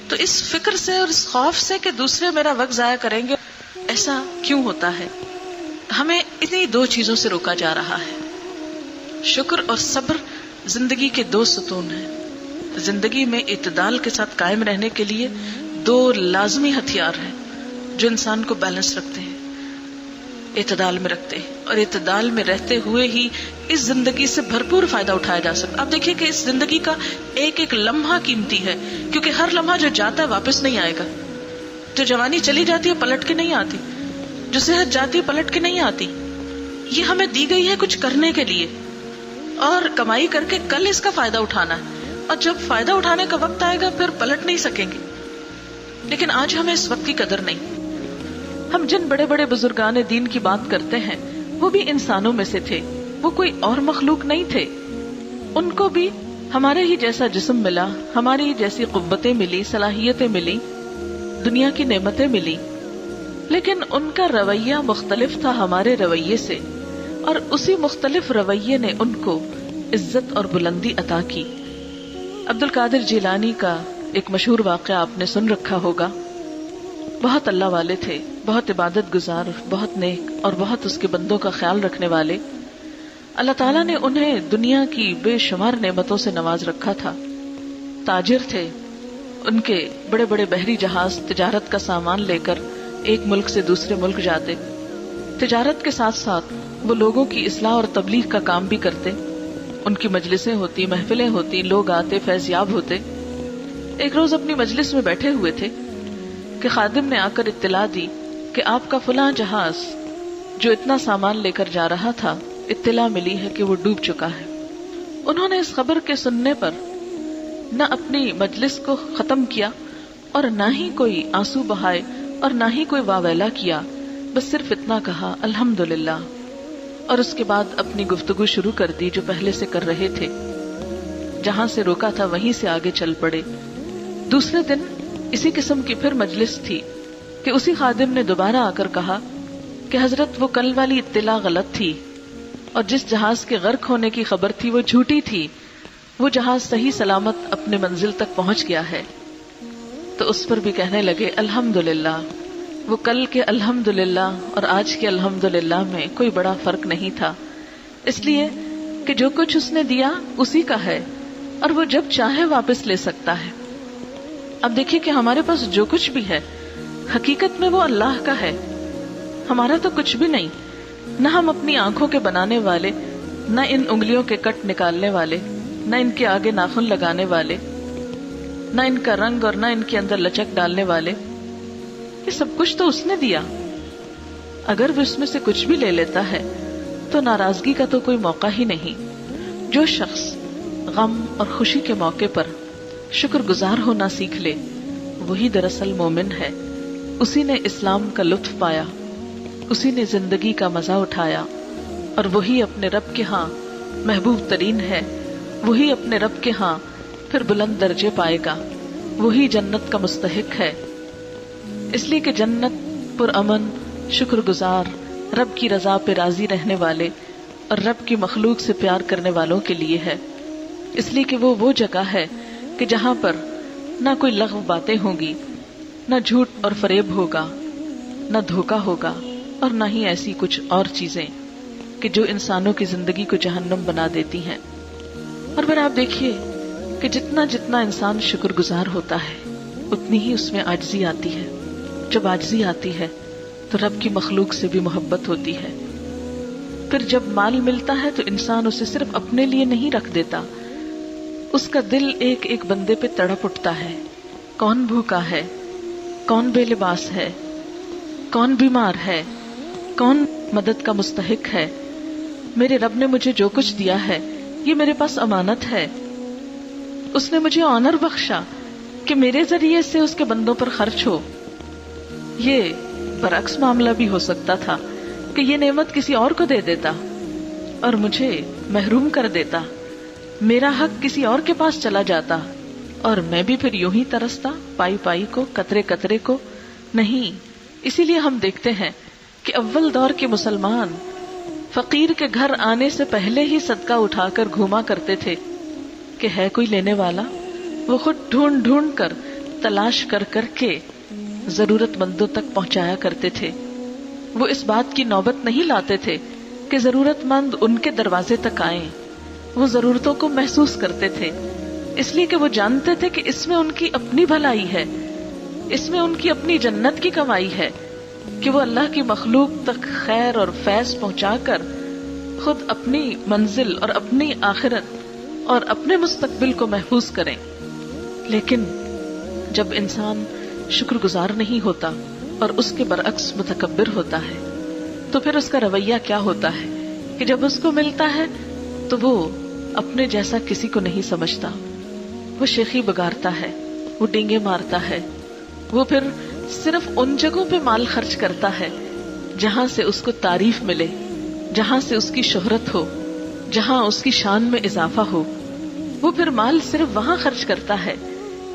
تو اس فکر سے اور اس خوف سے کہ دوسرے میرا وقت ضائع کریں گے، ایسا کیوں ہوتا ہے؟ ہمیں انہی دو چیزوں سے روکا جا رہا ہے. شکر اور صبر زندگی کے دو ستون ہیں. زندگی میں اعتدال کے ساتھ قائم رہنے کے لیے دو لازمی ہتھیار ہیں جو انسان کو بیلنس رکھتے ہیں، اعتدال میں رکھتے ہیں، اور اعتدال میں رہتے ہوئے ہی اس زندگی سے بھرپور فائدہ اٹھایا جا سکتا. آپ دیکھیے کہ اس زندگی کا ایک ایک لمحہ قیمتی ہے، کیونکہ ہر لمحہ جو جاتا ہے واپس نہیں آئے گا. جو جوانی چلی جاتی ہے پلٹ کے نہیں آتی، جو صحت جاتی ہے پلٹ کے نہیں آتی. یہ ہمیں دی گئی ہے کچھ کرنے کے لیے اور کمائی کر کے کل اس کا فائدہ اٹھانا ہے، اور جب فائدہ اٹھانے کا وقت آئے گا پھر پلٹ نہیں سکیں گے. لیکن آج ہمیں اس وقت کی قدر نہیں. ہم جن بڑے بڑے بزرگان دین کی بات کرتے ہیں وہ بھی انسانوں میں سے تھے، وہ کوئی اور مخلوق نہیں تھے. ان کو بھی ہمارے ہی جیسا جسم ملا، ہماری ہی جیسی قوتیں ملی، صلاحیتیں ملی، دنیا کی نعمتیں ملی، لیکن ان کا رویہ مختلف تھا ہمارے رویے سے، اور اسی مختلف رویے نے ان کو عزت اور بلندی عطا کی. عبد القادر جیلانی کا ایک مشہور واقعہ آپ نے سن رکھا ہوگا. بہت اللہ والے تھے، بہت عبادت گزار، بہت نیک اور بہت اس کے بندوں کا خیال رکھنے والے. اللہ تعالیٰ نے انہیں دنیا کی بے شمار نعمتوں سے نواز رکھا تھا. تاجر تھے، ان کے بڑے بڑے بحری جہاز تجارت کا سامان لے کر ایک ملک سے دوسرے ملک جاتے. تجارت کے ساتھ ساتھ وہ لوگوں کی اصلاح اور تبلیغ کا کام بھی کرتے. ان کی مجلسیں ہوتی، محفلیں ہوتی، لوگ آتے، فیض یاب ہوتے. ایک روز اپنی مجلس میں بیٹھے ہوئے تھے کہ خادم نے آ کر اطلاع دی کہ آپ کا فلاں جہاز جو اتنا سامان لے کر جا رہا تھا، اطلاع ملی ہے کہ وہ ڈوب چکا ہے. انہوں نے اس خبر کے سننے پر نہ اپنی مجلس کو ختم کیا اور نہ ہی کوئی آنسو بہائے اور نہ ہی کوئی واویلا کیا، بس صرف اتنا کہا الحمدللہ، اور اس کے بعد اپنی گفتگو شروع کر دی جو پہلے سے کر رہے تھے. جہاں سے روکا تھا وہیں سے آگے چل پڑے. دوسرے دن اسی قسم کی پھر مجلس تھی کہ اسی خادم نے دوبارہ آ کر کہا کہ حضرت وہ کل والی اطلاع غلط تھی، اور جس جہاز کے غرق ہونے کی خبر تھی وہ جھوٹی تھی. وہ جہاز صحیح سلامت اپنے منزل تک پہنچ گیا ہے. تو اس پر بھی کہنے لگے الحمدللہ. وہ کل کے الحمدللہ اور آج کے الحمدللہ میں کوئی بڑا فرق نہیں تھا، اس لیے کہ جو کچھ اس نے دیا اسی کا ہے اور وہ جب چاہے واپس لے سکتا ہے. اب دیکھیے کہ ہمارے پاس جو کچھ بھی ہے حقیقت میں وہ اللہ کا ہے، ہمارا تو کچھ بھی نہیں. نہ ہم اپنی آنکھوں کے بنانے والے، نہ ان انگلیوں کے کٹ نکالنے والے، نہ ان کے آگے ناخن لگانے والے، نہ ان کا رنگ اور نہ ان کے اندر لچک ڈالنے والے. یہ سب کچھ تو اس نے دیا. اگر وہ اس میں سے کچھ بھی لے لیتا ہے تو ناراضگی کا تو کوئی موقع ہی نہیں. جو شخص غم اور خوشی کے موقع پر شکر گزار ہونا سیکھ لے وہی دراصل مومن ہے. اسی نے اسلام کا لطف پایا، اسی نے زندگی کا مزہ اٹھایا، اور وہی اپنے رب کے ہاں محبوب ترین ہے. وہی اپنے رب کے ہاں پھر بلند درجے پائے گا، وہی جنت کا مستحق ہے، اس لیے کہ جنت پرامن، شکر گزار، رب کی رضا پہ راضی رہنے والے اور رب کی مخلوق سے پیار کرنے والوں کے لیے ہے. اس لیے کہ وہ جگہ ہے کہ جہاں پر نہ کوئی لغو باتیں ہوں گی، نہ جھوٹ اور فریب ہوگا، نہ دھوکا ہوگا، اور نہ ہی ایسی کچھ اور چیزیں کہ جو انسانوں کی زندگی کو جہنم بنا دیتی ہیں. اور پھر آپ دیکھیے کہ جتنا جتنا انسان شکر گزار ہوتا ہے اتنی ہی اس میں عاجزی آتی ہے. جب عاجزی آتی ہے تو رب کی مخلوق سے بھی محبت ہوتی ہے. پھر جب مال ملتا ہے تو انسان اسے صرف اپنے لیے نہیں رکھ دیتا، اس کا دل ایک ایک بندے پہ تڑپ اٹھتا ہے. کون بھوکا ہے، کون بے لباس ہے، کون بیمار ہے، کون مدد کا مستحق ہے. میرے رب نے مجھے جو کچھ دیا ہے یہ میرے پاس امانت ہے. اس نے مجھے آنر بخشا کہ میرے ذریعے سے اس کے بندوں پر خرچ ہو. یہ برعکس معاملہ بھی ہو سکتا تھا کہ یہ نعمت کسی اور کو دے دیتا اور مجھے محروم کر دیتا، میرا حق کسی اور کے پاس چلا جاتا اور میں بھی پھر یوں ہی ترستا پائی پائی کو، قطرے قطرے کو. نہیں، اسی لیے ہم دیکھتے ہیں کہ اول دور کے مسلمان فقیر کے گھر آنے سے پہلے ہی صدقہ اٹھا کر گھوما کرتے تھے کہ ہے کوئی لینے والا. وہ خود ڈھونڈ ڈھونڈ کر، تلاش کر کر کے ضرورت مندوں تک پہنچایا کرتے تھے. وہ اس بات کی نوبت نہیں لاتے تھے کہ ضرورت مند ان کے دروازے تک آئیں. وہ ضرورتوں کو محسوس کرتے تھے، اس لیے کہ وہ جانتے تھے کہ اس میں ان کی اپنی بھلائی ہے، اس میں ان کی اپنی جنت کی کمائی ہے کہ وہ اللہ کی مخلوق تک خیر اور فیض پہنچا کر خود اپنی منزل اور اپنی آخرت اور اپنے مستقبل کو محفوظ کریں. لیکن جب انسان شکر گزار نہیں ہوتا اور اس کے برعکس متکبر ہوتا ہے تو پھر اس کا رویہ کیا ہوتا ہے کہ جب اس کو ملتا ہے تو وہ اپنے جیسا کسی کو نہیں سمجھتا. وہ شیخی بگارتا ہے، وہ ڈینگے مارتا ہے، وہ پھر صرف ان جگہوں پہ مال خرچ کرتا ہے جہاں سے اس کو تعریف ملے، جہاں سے اس کی شہرت ہو، جہاں اس کی شان میں اضافہ ہو. وہ پھر مال صرف وہاں خرچ کرتا ہے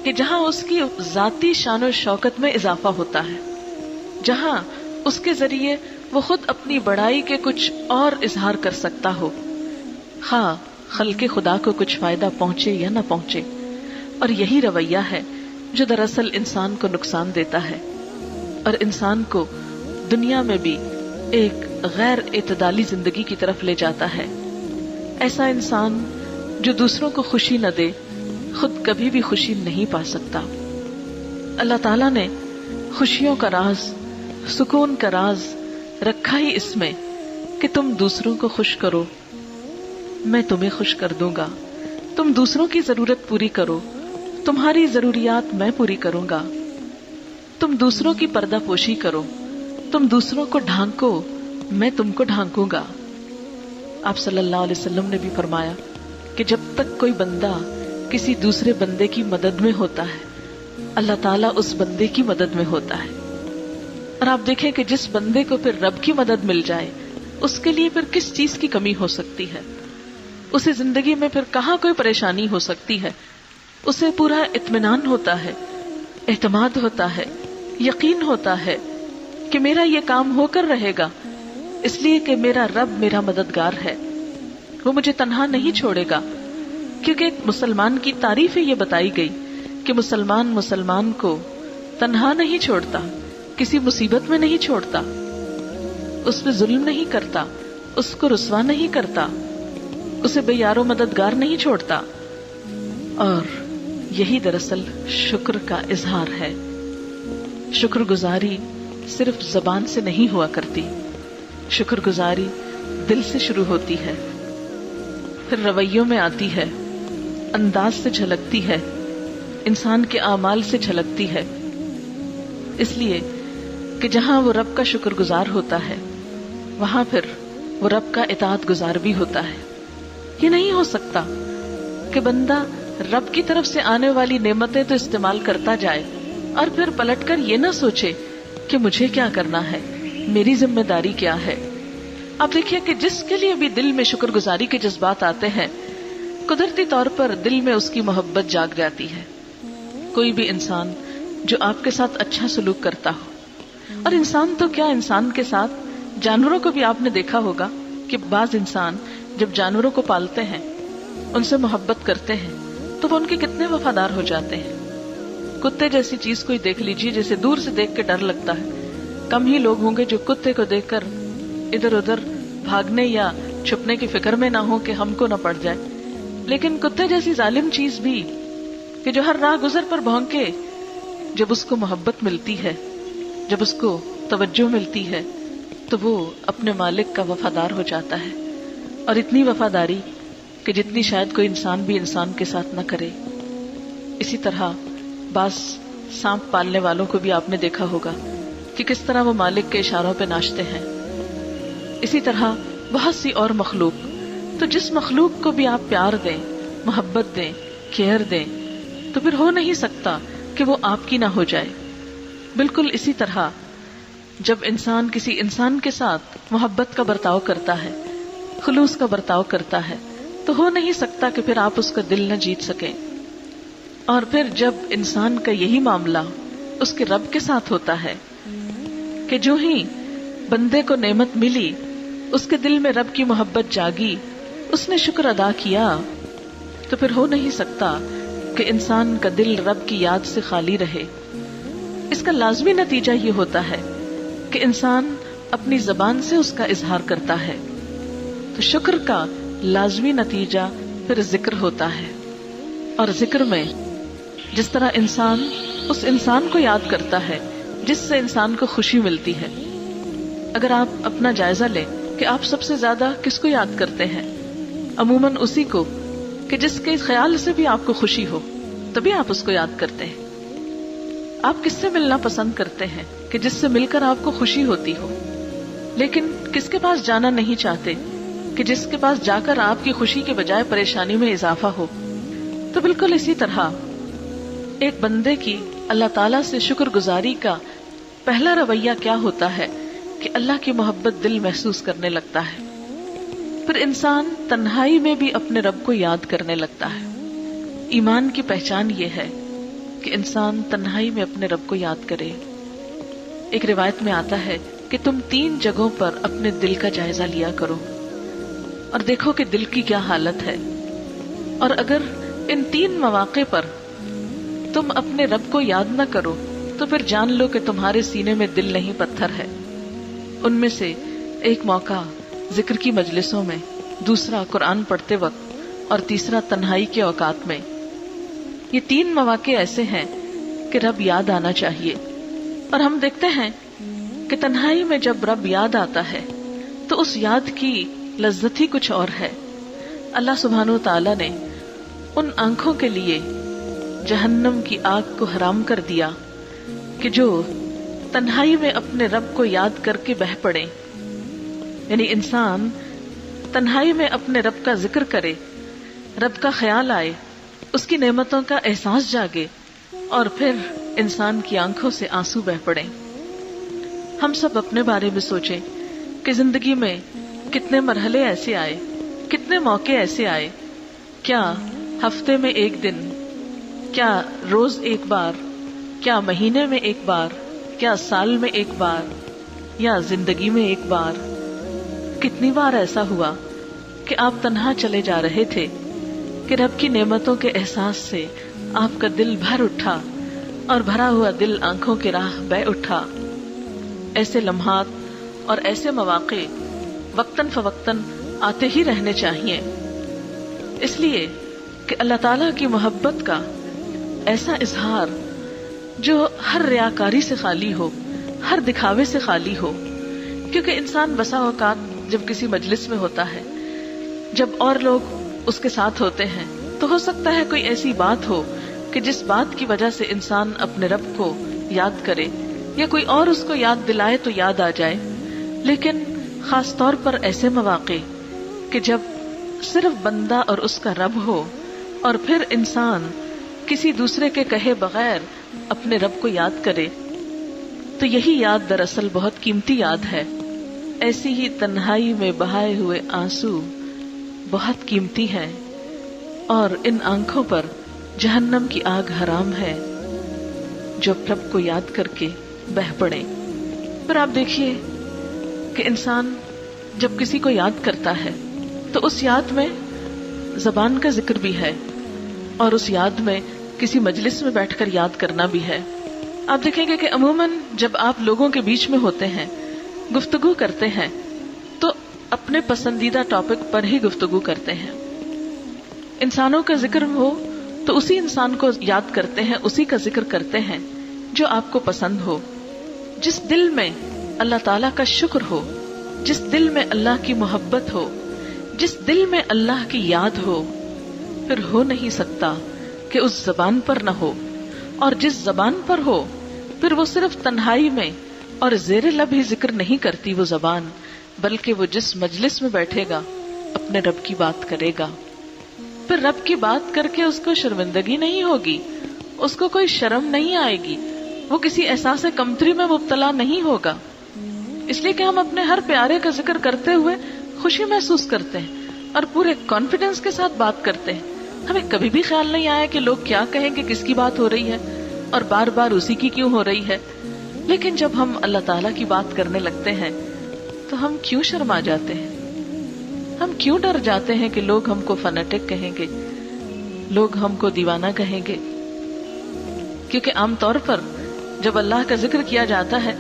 کہ جہاں اس کی ذاتی شان و شوکت میں اضافہ ہوتا ہے، جہاں اس کے ذریعے وہ خود اپنی بڑائی کے کچھ اور اظہار کر سکتا ہو، خواہ خلق خدا کو کچھ فائدہ پہنچے یا نہ پہنچے. اور یہی رویہ ہے جو دراصل انسان کو نقصان دیتا ہے اور انسان کو دنیا میں بھی ایک غیر اعتدالی زندگی کی طرف لے جاتا ہے. ایسا انسان جو دوسروں کو خوشی نہ دے خود کبھی بھی خوشی نہیں پا سکتا. اللہ تعالیٰ نے خوشیوں کا راز، سکون کا راز رکھا ہی اس میں کہ تم دوسروں کو خوش کرو، میں تمہیں خوش کر دوں گا. تم دوسروں کی ضرورت پوری کرو، تمہاری ضروریات میں پوری کروں گا. تم دوسروں کی پردہ پوشی کرو، تم دوسروں کو ڈھانکو، میں تم کو ڈھانکوں گا. آپ صلی اللہ علیہ وسلم نے بھی فرمایا کہ جب تک کوئی بندہ کسی دوسرے بندے کی مدد میں ہوتا ہے اللہ تعالیٰ اس بندے کی مدد میں ہوتا ہے. اور آپ دیکھیں کہ جس بندے کو پھر رب کی مدد مل جائے اس کے لیے پھر کس چیز کی کمی ہو سکتی ہے، اسے زندگی میں پھر کہاں کوئی پریشانی ہو سکتی ہے. اسے پورا اطمینان ہوتا ہے، اعتماد ہوتا ہے، یقین ہوتا ہے کہ میرا یہ کام ہو کر رہے گا اس لیے کہ میرا رب میرا مددگار ہے، وہ مجھے تنہا نہیں چھوڑے گا. کیونکہ ایک مسلمان کی تعریف ہی یہ بتائی گئی کہ مسلمان کو تنہا نہیں چھوڑتا، کسی مصیبت میں نہیں چھوڑتا، اس پہ ظلم نہیں کرتا، اس کو رسوا نہیں کرتا، اسے بے یار و مددگار نہیں چھوڑتا. اور یہی دراصل شکر کا اظہار ہے. شکر گزاری صرف زبان سے نہیں ہوا کرتی، شکر گزاری دل سے شروع ہوتی ہے، پھر رویوں میں آتی ہے، انداز سے جھلکتی ہے، انسان کے اعمال سے جھلکتی ہے. اس لیے کہ جہاں وہ رب کا شکر گزار ہوتا ہے وہاں پھر وہ رب کا اطاعت گزار بھی ہوتا ہے. یہ نہیں ہو سکتا کہ بندہ رب کی طرف سے آنے والی نعمتیں تو استعمال کرتا جائے اور پھر پلٹ کر یہ نہ سوچے کہ مجھے کیا کرنا ہے، میری ذمہ داری کیا ہے. آپ دیکھیے کہ جس کے لیے بھی دل میں شکر گزاری کے جذبات آتے ہیں قدرتی طور پر دل میں اس کی محبت جاگ جاتی ہے. کوئی بھی انسان جو آپ کے ساتھ اچھا سلوک کرتا ہو. اور انسان تو کیا، انسان کے ساتھ جانوروں کو بھی آپ نے دیکھا ہوگا کہ بعض انسان جب جانوروں کو پالتے ہیں، ان سے محبت کرتے ہیں، تو وہ ان کے کتنے وفادار ہو جاتے ہیں. کتے جیسی چیز کوئی دیکھ لیجیے جسے دور سے دیکھ کے ڈر لگتا ہے، کم ہی لوگ ہوں گے جو کتے کو دیکھ کر ادھر ادھر بھاگنے یا چھپنے کی فکر میں نہ ہو کہ ہم کو نہ پڑ جائے. لیکن کتے جیسی ظالم چیز بھی کہ جو ہر راہ گزر پر بھونکے، جب اس کو محبت ملتی ہے، جب اس کو توجہ ملتی ہے، تو وہ اپنے مالک کا وفادار ہو جاتا ہے. اور اتنی وفاداری کہ جتنی شاید کوئی انسان بھی انسان کے ساتھ نہ کرے. اسی طرح بعض سانپ پالنے والوں کو بھی آپ نے دیکھا ہوگا کہ کس طرح وہ مالک کے اشاروں پہ ناچتے ہیں. اسی طرح بہت سی اور مخلوق. تو جس مخلوق کو بھی آپ پیار دیں، محبت دیں، کیئر دیں، تو پھر ہو نہیں سکتا کہ وہ آپ کی نہ ہو جائے. بالکل اسی طرح جب انسان کسی انسان کے ساتھ محبت کا برتاؤ کرتا ہے، خلوص کا برتاؤ کرتا ہے، تو ہو نہیں سکتا کہ پھر آپ اس کا دل نہ جیت سکیں. اور پھر جب انسان کا یہی معاملہ اس کے رب کے ساتھ ہوتا ہے کہ جو ہی بندے کو نعمت ملی، اس کے دل میں رب کی محبت جاگی، اس نے شکر ادا کیا، تو پھر ہو نہیں سکتا کہ انسان کا دل رب کی یاد سے خالی رہے. اس کا لازمی نتیجہ یہ ہوتا ہے کہ انسان اپنی زبان سے اس کا اظہار کرتا ہے. تو شکر کا لازمی نتیجہ پھر ذکر ہوتا ہے. اور ذکر میں جس طرح انسان اس انسان کو یاد کرتا ہے جس سے انسان کو خوشی ملتی ہے. اگر آپ اپنا جائزہ لیں کہ آپ سب سے زیادہ کس کو یاد کرتے ہیں، عموماً اسی کو کہ جس کے خیال سے بھی آپ کو خوشی ہو، تبھی آپ اس کو یاد کرتے ہیں. آپ کس سے ملنا پسند کرتے ہیں کہ جس سے مل کر آپ کو خوشی ہوتی ہو، لیکن کس کے پاس جانا نہیں چاہتے کہ جس کے پاس جا کر آپ کی خوشی کے بجائے پریشانی میں اضافہ ہو. تو بالکل اسی طرح ایک بندے کی اللہ تعالیٰ سے شکر گزاری کا پہلا رویہ کیا ہوتا ہے کہ اللہ کی محبت دل محسوس کرنے لگتا ہے. پھر انسان تنہائی میں بھی اپنے رب کو یاد کرنے لگتا ہے. ایمان کی پہچان یہ ہے کہ انسان تنہائی میں اپنے رب کو یاد کرے. ایک روایت میں آتا ہے کہ تم 3 جگہوں پر اپنے دل کا جائزہ لیا کرو اور دیکھو کہ دل کی کیا حالت ہے. اور اگر ان 3 مواقع پر تم اپنے رب کو یاد نہ کرو تو پھر جان لو کہ تمہارے سینے میں دل نہیں پتھر ہے. ان میں سے ایک موقع ذکر کی مجلسوں میں، دوسرا قرآن پڑھتے وقت، اور تیسرا تنہائی کے اوقات میں. یہ 3 مواقع ایسے ہیں کہ رب یاد آنا چاہیے. اور ہم دیکھتے ہیں کہ تنہائی میں جب رب یاد آتا ہے تو اس یاد کی لذت ہی کچھ اور ہے. اللہ سبحانہ و تعالی نے ان آنکھوں کے لیے جہنم کی آگ کو حرام کر دیا کہ جو تنہائی میں اپنے رب کو یاد کر کے بہہ پڑے. یعنی انسان تنہائی میں اپنے رب کا ذکر کرے، رب کا خیال آئے، اس کی نعمتوں کا احساس جاگے، اور پھر انسان کی آنکھوں سے آنسو بہہ پڑے. ہم سب اپنے بارے میں سوچیں کہ زندگی میں کتنے مرحلے ایسے آئے، کتنے موقع ایسے آئے. کیا ہفتے میں 1 دن، کیا روز 1 بار، کیا مہینے میں 1 بار، کیا سال میں 1 بار، یا زندگی میں 1 بار؟ کتنی بار ایسا ہوا کہ آپ تنہا چلے جا رہے تھے کہ رب کی نعمتوں کے احساس سے آپ کا دل بھر اٹھا اور بھرا ہوا دل آنکھوں کی راہ بہ اٹھا. ایسے لمحات اور ایسے مواقع وقتاً فوقتاً آتے ہی رہنے چاہیے، اس لیے کہ اللہ تعالیٰ کی محبت کا ایسا اظہار جو ہر ریاکاری سے خالی ہو، ہر دکھاوے سے خالی ہو. کیونکہ انسان بسا اوقات جب کسی مجلس میں ہوتا ہے، جب اور لوگ اس کے ساتھ ہوتے ہیں، تو ہو سکتا ہے کوئی ایسی بات ہو کہ جس بات کی وجہ سے انسان اپنے رب کو یاد کرے، یا کوئی اور اس کو یاد دلائے تو یاد آ جائے. لیکن خاص طور پر ایسے مواقع کہ جب صرف بندہ اور اس کا رب ہو، اور پھر انسان کسی دوسرے کے کہے بغیر اپنے رب کو یاد کرے، تو یہی یاد دراصل بہت قیمتی یاد ہے. ایسی ہی تنہائی میں بہائے ہوئے آنسو بہت قیمتی ہیں، اور ان آنکھوں پر جہنم کی آگ حرام ہے. جو رب کو یاد کر کے بہہ پڑے. پھر آپ دیکھیے کہ انسان جب کسی کو یاد کرتا ہے تو اس یاد میں زبان کا ذکر بھی ہے اور اس یاد میں کسی مجلس میں بیٹھ کر یاد کرنا بھی ہے. آپ دیکھیں گے کہ عموماً جب آپ لوگوں کے بیچ میں ہوتے ہیں، گفتگو کرتے ہیں، تو اپنے پسندیدہ ٹاپک پر ہی گفتگو کرتے ہیں. انسانوں کا ذکر ہو تو اسی انسان کو یاد کرتے ہیں، اسی کا ذکر کرتے ہیں جو آپ کو پسند ہو، جس دل میں اللہ تعالیٰ کا شکر ہو، جس دل میں اللہ کی محبت ہو، جس دل میں اللہ کی یاد ہو. پھر ہو نہیں سکتا کہ اس زبان پر نہ ہو، اور جس زبان پر ہو پھر وہ صرف تنہائی میں اور زیر لب ہی ذکر نہیں کرتی وہ زبان، بلکہ وہ جس مجلس میں بیٹھے گا اپنے رب کی بات کرے گا. پھر رب کی بات کر کے اس کو شرمندگی نہیں ہوگی، اس کو کوئی شرم نہیں آئے گی، وہ کسی احساس کمتری میں مبتلا نہیں ہوگا. اس لیے کہ ہم اپنے ہر پیارے کا ذکر کرتے ہوئے خوشی محسوس کرتے ہیں اور پورے کانفیڈنس کے ساتھ بات کرتے ہیں. ہمیں کبھی بھی خیال نہیں آیا کہ لوگ کیا کہیں گے، کس کی بات ہو رہی ہے اور بار بار اسی کی کیوں ہو رہی ہے. لیکن جب ہم اللہ تعالیٰ کی بات کرنے لگتے ہیں تو ہم کیوں شرما جاتے ہیں، ہم کیوں ڈر جاتے ہیں کہ لوگ ہم کو فنیٹک کہیں گے، لوگ ہم کو دیوانہ کہیں گے. کیونکہ عام طور پر جب اللہ کا ذکر کیا جاتا ہے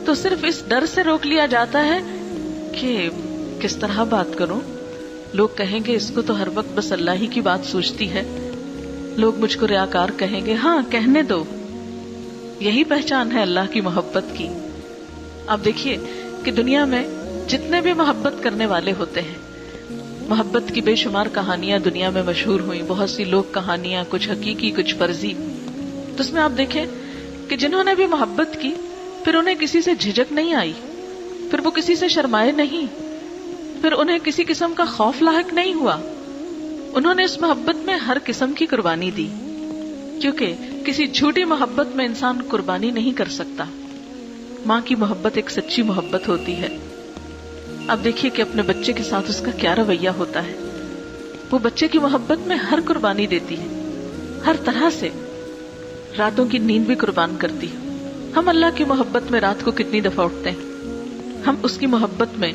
تو صرف اس ڈر سے روک لیا جاتا ہے کہ کس طرح بات کروں، لوگ کہیں گے اس کو تو ہر وقت بس اللہ ہی کی بات سوچتی ہے، لوگ مجھ کو ریاکار کہیں گے. ہاں کہنے دو، یہی پہچان ہے اللہ کی محبت کی. آپ دیکھیے کہ دنیا میں جتنے بھی محبت کرنے والے ہوتے ہیں، محبت کی بے شمار کہانیاں دنیا میں مشہور ہوئی، بہت سی لوک کہانیاں، کچھ حقیقی کچھ فرضی. تو اس میں آپ دیکھیں کہ جنہوں نے بھی محبت کی پھر انہیں کسی سے جھجک نہیں آئی، پھر وہ کسی سے شرمائے نہیں، پھر انہیں کسی قسم کا خوف لاحق نہیں ہوا. انہوں نے اس محبت میں ہر قسم کی قربانی دی، کیونکہ کسی جھوٹی محبت میں انسان قربانی نہیں کر سکتا. ماں کی محبت ایک سچی محبت ہوتی ہے. اب دیکھیے کہ اپنے بچے کے ساتھ اس کا کیا رویہ ہوتا ہے. وہ بچے کی محبت میں ہر قربانی دیتی ہے، ہر طرح سے، راتوں کی نیند بھی قربان کرتی ہے. ہم اللہ کی محبت میں رات کو کتنی دفعہ اٹھتے ہیں، ہم اس کی محبت میں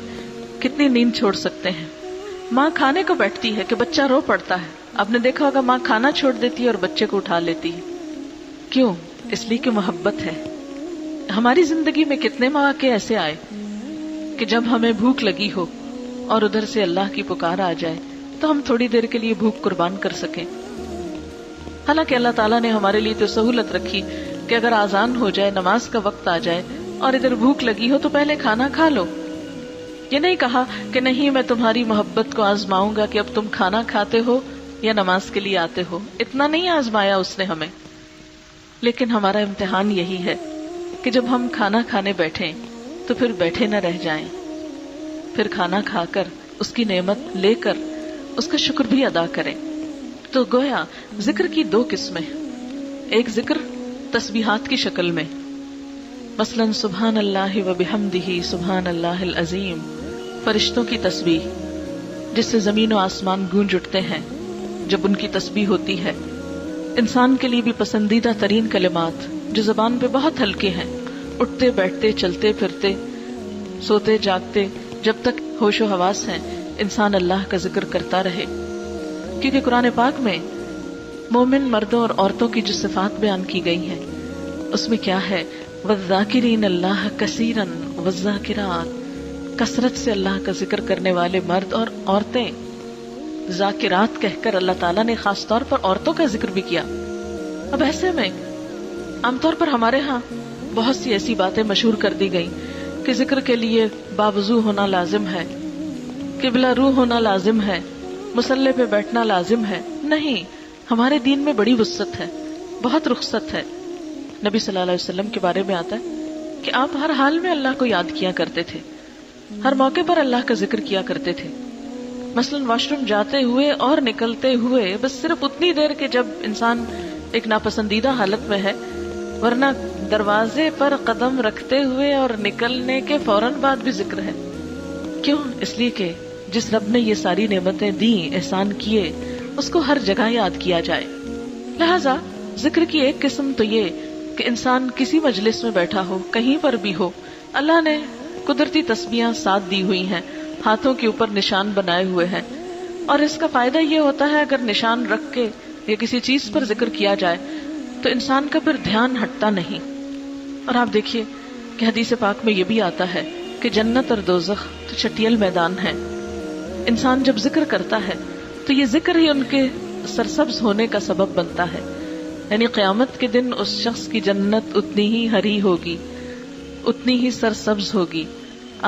کتنی نیند چھوڑ سکتے ہیں. ماں کھانے کو بیٹھتی ہے کہ بچہ رو پڑتا ہے، آپ نے دیکھا ہوگا ماں کھانا چھوڑ دیتی ہے اور بچے کو اٹھا لیتی ہے. کیوں؟ اس لیے کہ محبت ہے. ہماری زندگی میں کتنے مواقع ایسے آئے کہ جب ہمیں بھوک لگی ہو اور ادھر سے اللہ کی پکار آ جائے تو ہم تھوڑی دیر کے لیے بھوک قربان کر سکیں. حالانکہ اللہ تعالیٰ نے ہمارے لیے تو سہولت رکھی کہ اگر آذان ہو جائے، نماز کا وقت آ جائے اور ادھر بھوک لگی ہو تو پہلے کھانا کھا لو. یہ نہیں کہا کہ نہیں میں تمہاری محبت کو آزماؤں گا کہ اب تم کھانا کھاتے ہو یا نماز کے لیے آتے ہو. اتنا نہیں آزمایا اس نے ہمیں. لیکن ہمارا امتحان یہی ہے کہ جب ہم کھانا کھانے بیٹھیں تو پھر بیٹھے نہ رہ جائیں، پھر کھانا کھا کر اس کی نعمت لے کر اس کا شکر بھی ادا کریں. تو گویا ذکر کی دو قسمیں، ایک ذکر تسبیحات کی شکل میں، مثلا سبحان اللہ و بحمدہ سبحان اللہ العظیم، فرشتوں کی تسبیح جس سے زمین و آسمان گونج اٹھتے ہیں جب ان کی تسبیح ہوتی ہے. انسان کے لیے بھی پسندیدہ ترین کلمات جو زبان پہ بہت ہلکے ہیں، اٹھتے بیٹھتے چلتے پھرتے سوتے جاگتے جب تک ہوش و حواس ہیں انسان اللہ کا ذکر کرتا رہے. کیونکہ قرآن پاک میں مومن مردوں اور عورتوں کی جو صفات بیان کی گئی ہیں اس میں کیا ہے؟ وَالذَّاكِرِينَ اللَّهَ كَثِيرًا وَالذَّاكِرَاتِ، کثرت سے اللہ کا ذکر کرنے والے مرد اور عورتیں. ذاکرات کہہ کر اللہ تعالیٰ نے خاص طور پر عورتوں کا ذکر بھی کیا. اب ایسے میں عام طور پر ہمارے ہاں بہت سی ایسی باتیں مشہور کر دی گئی کہ ذکر کے لیے باوضو ہونا لازم ہے، قبلہ رو ہونا لازم ہے، مصلی پہ بیٹھنا لازم ہے. نہیں، ہمارے دین میں بڑی وسعت ہے، بہت رخصت ہے. نبی صلی اللہ علیہ وسلم کے بارے میں آتا ہے کہ آپ ہر حال میں اللہ کو یاد کیا کرتے تھے، ہر موقع پر اللہ کا ذکر کیا کرتے تھے. مثلا واش روم جاتے ہوئے اور نکلتے ہوئے بس صرف اتنی دیر کہ جب انسان ایک ناپسندیدہ حالت میں ہے، ورنہ دروازے پر قدم رکھتے ہوئے اور نکلنے کے فوراً بعد بھی ذکر ہے. کیوں؟ اس لیے کہ جس رب نے یہ ساری نعمتیں دیں، احسان کیے، اس کو ہر جگہ یاد کیا جائے. لہذا ذکر کی ایک قسم تو یہ کہ انسان کسی مجلس میں بیٹھا ہو، کہیں پر بھی ہو، اللہ نے قدرتی تسبیحاں ساتھ دی ہوئی ہیں، ہاتھوں کے اوپر نشان بنائے ہوئے ہیں، اور اس کا فائدہ یہ ہوتا ہے اگر نشان رکھ کے یا کسی چیز پر ذکر کیا جائے تو انسان کا پھر دھیان ہٹتا نہیں. اور آپ دیکھیے کہ حدیث پاک میں یہ بھی آتا ہے کہ جنت اور دوزخ تو چٹیل میدان ہے. انسان جب ذکر کرتا ہے تو یہ ذکر ہی ان کے سرسبز ہونے کا سبب بنتا ہے. یعنی قیامت کے دن اس شخص کی جنت اتنی ہی ہری ہوگی، اتنی ہی سرسبز ہوگی،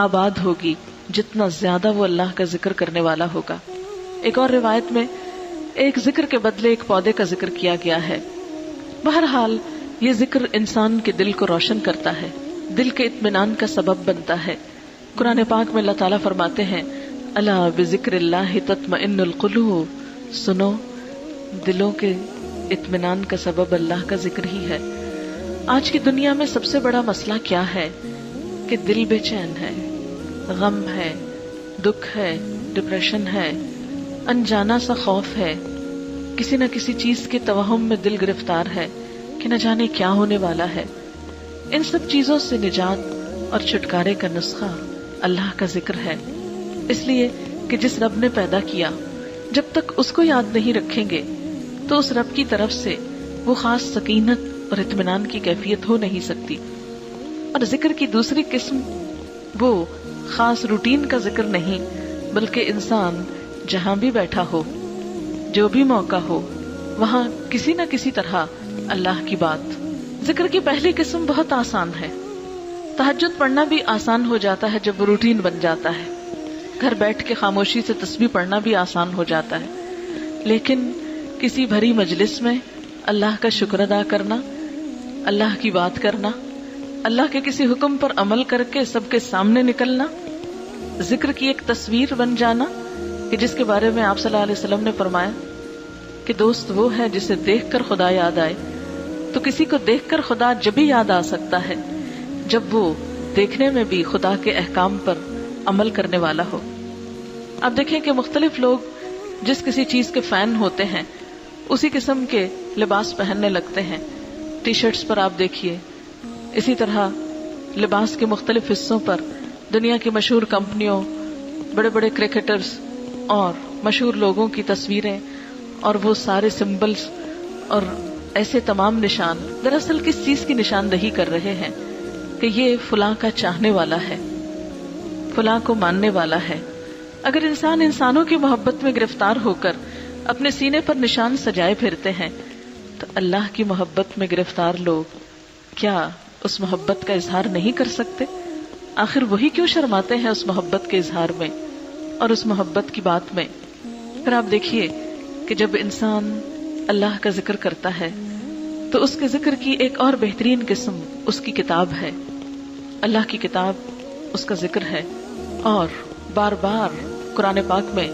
آباد ہوگی، جتنا زیادہ وہ اللہ کا ذکر کرنے والا ہوگا. ایک اور روایت میں ایک ذکر کے بدلے ایک پودے کا ذکر کیا گیا ہے. بہرحال یہ ذکر انسان کے دل کو روشن کرتا ہے، دل کے اطمینان کا سبب بنتا ہے. قرآن پاک میں اللہ تعالیٰ فرماتے ہیں الا بذکر اللہ تطمئن القلوب، سنو دلوں کے اطمینان کا سبب اللہ کا ذکر ہی ہے. آج کی دنیا میں سب سے بڑا مسئلہ کیا ہے کہ دل بے چین ہے، غم ہے، دکھ ہے، ڈپریشن ہے، انجانا سا خوف ہے، کسی نہ کسی چیز کے توہم میں دل گرفتار ہے کہ نہ جانے کیا ہونے والا ہے. ان سب چیزوں سے نجات اور چھٹکارے کا نسخہ اللہ کا ذکر ہے. اس لیے کہ جس رب نے پیدا کیا جب تک اس کو یاد نہیں رکھیں گے تو اس رب کی طرف سے وہ خاص سکینت اور اطمینان کی کیفیت ہو نہیں سکتی. اور ذکر کی دوسری قسم وہ خاص روٹین کا ذکر نہیں، بلکہ انسان جہاں بھی بیٹھا ہو، جو بھی موقع ہو، وہاں کسی نہ کسی طرح اللہ کی بات. ذکر کی پہلی قسم بہت آسان ہے. تہجد پڑھنا بھی آسان ہو جاتا ہے جب روٹین بن جاتا ہے. گھر بیٹھ کے خاموشی سے تسبیح پڑھنا بھی آسان ہو جاتا ہے. لیکن کسی بھری مجلس میں اللہ کا شکر ادا کرنا، اللہ کی بات کرنا، اللہ کے کسی حکم پر عمل کر کے سب کے سامنے نکلنا، ذکر کی ایک تصویر بن جانا کہ جس کے بارے میں آپ صلی اللہ علیہ وسلم نے فرمایا کہ دوست وہ ہے جسے دیکھ کر خدا یاد آئے. تو کسی کو دیکھ کر خدا جب بھی یاد آ سکتا ہے جب وہ دیکھنے میں بھی خدا کے احکام پر عمل کرنے والا ہو. آپ دیکھیں کہ مختلف لوگ جس کسی چیز کے فین ہوتے ہیں اسی قسم کے لباس پہننے لگتے ہیں. ٹی شرٹس پر آپ دیکھیے، اسی طرح لباس کے مختلف حصوں پر دنیا کی مشہور کمپنیوں، بڑے بڑے کرکٹرز اور مشہور لوگوں کی تصویریں اور وہ سارے سمبلز اور ایسے تمام نشان دراصل کس چیز کی نشاندہی کر رہے ہیں کہ یہ فلاں کا چاہنے والا ہے، فلاں کو ماننے والا ہے. اگر انسان انسانوں کی محبت میں گرفتار ہو کر اپنے سینے پر نشان سجائے پھرتے ہیں تو اللہ کی محبت میں گرفتار لوگ کیا اس محبت کا اظہار نہیں کر سکتے؟ آخر وہی کیوں شرماتے ہیں اس محبت کے اظہار میں اور اس محبت کی بات میں؟ پھر آپ دیکھیے کہ جب انسان اللہ کا ذکر کرتا ہے تو اس کے ذکر کی ایک اور بہترین قسم اس کی کتاب ہے. اللہ کی کتاب اس کا ذکر ہے، اور بار بار قرآن پاک میں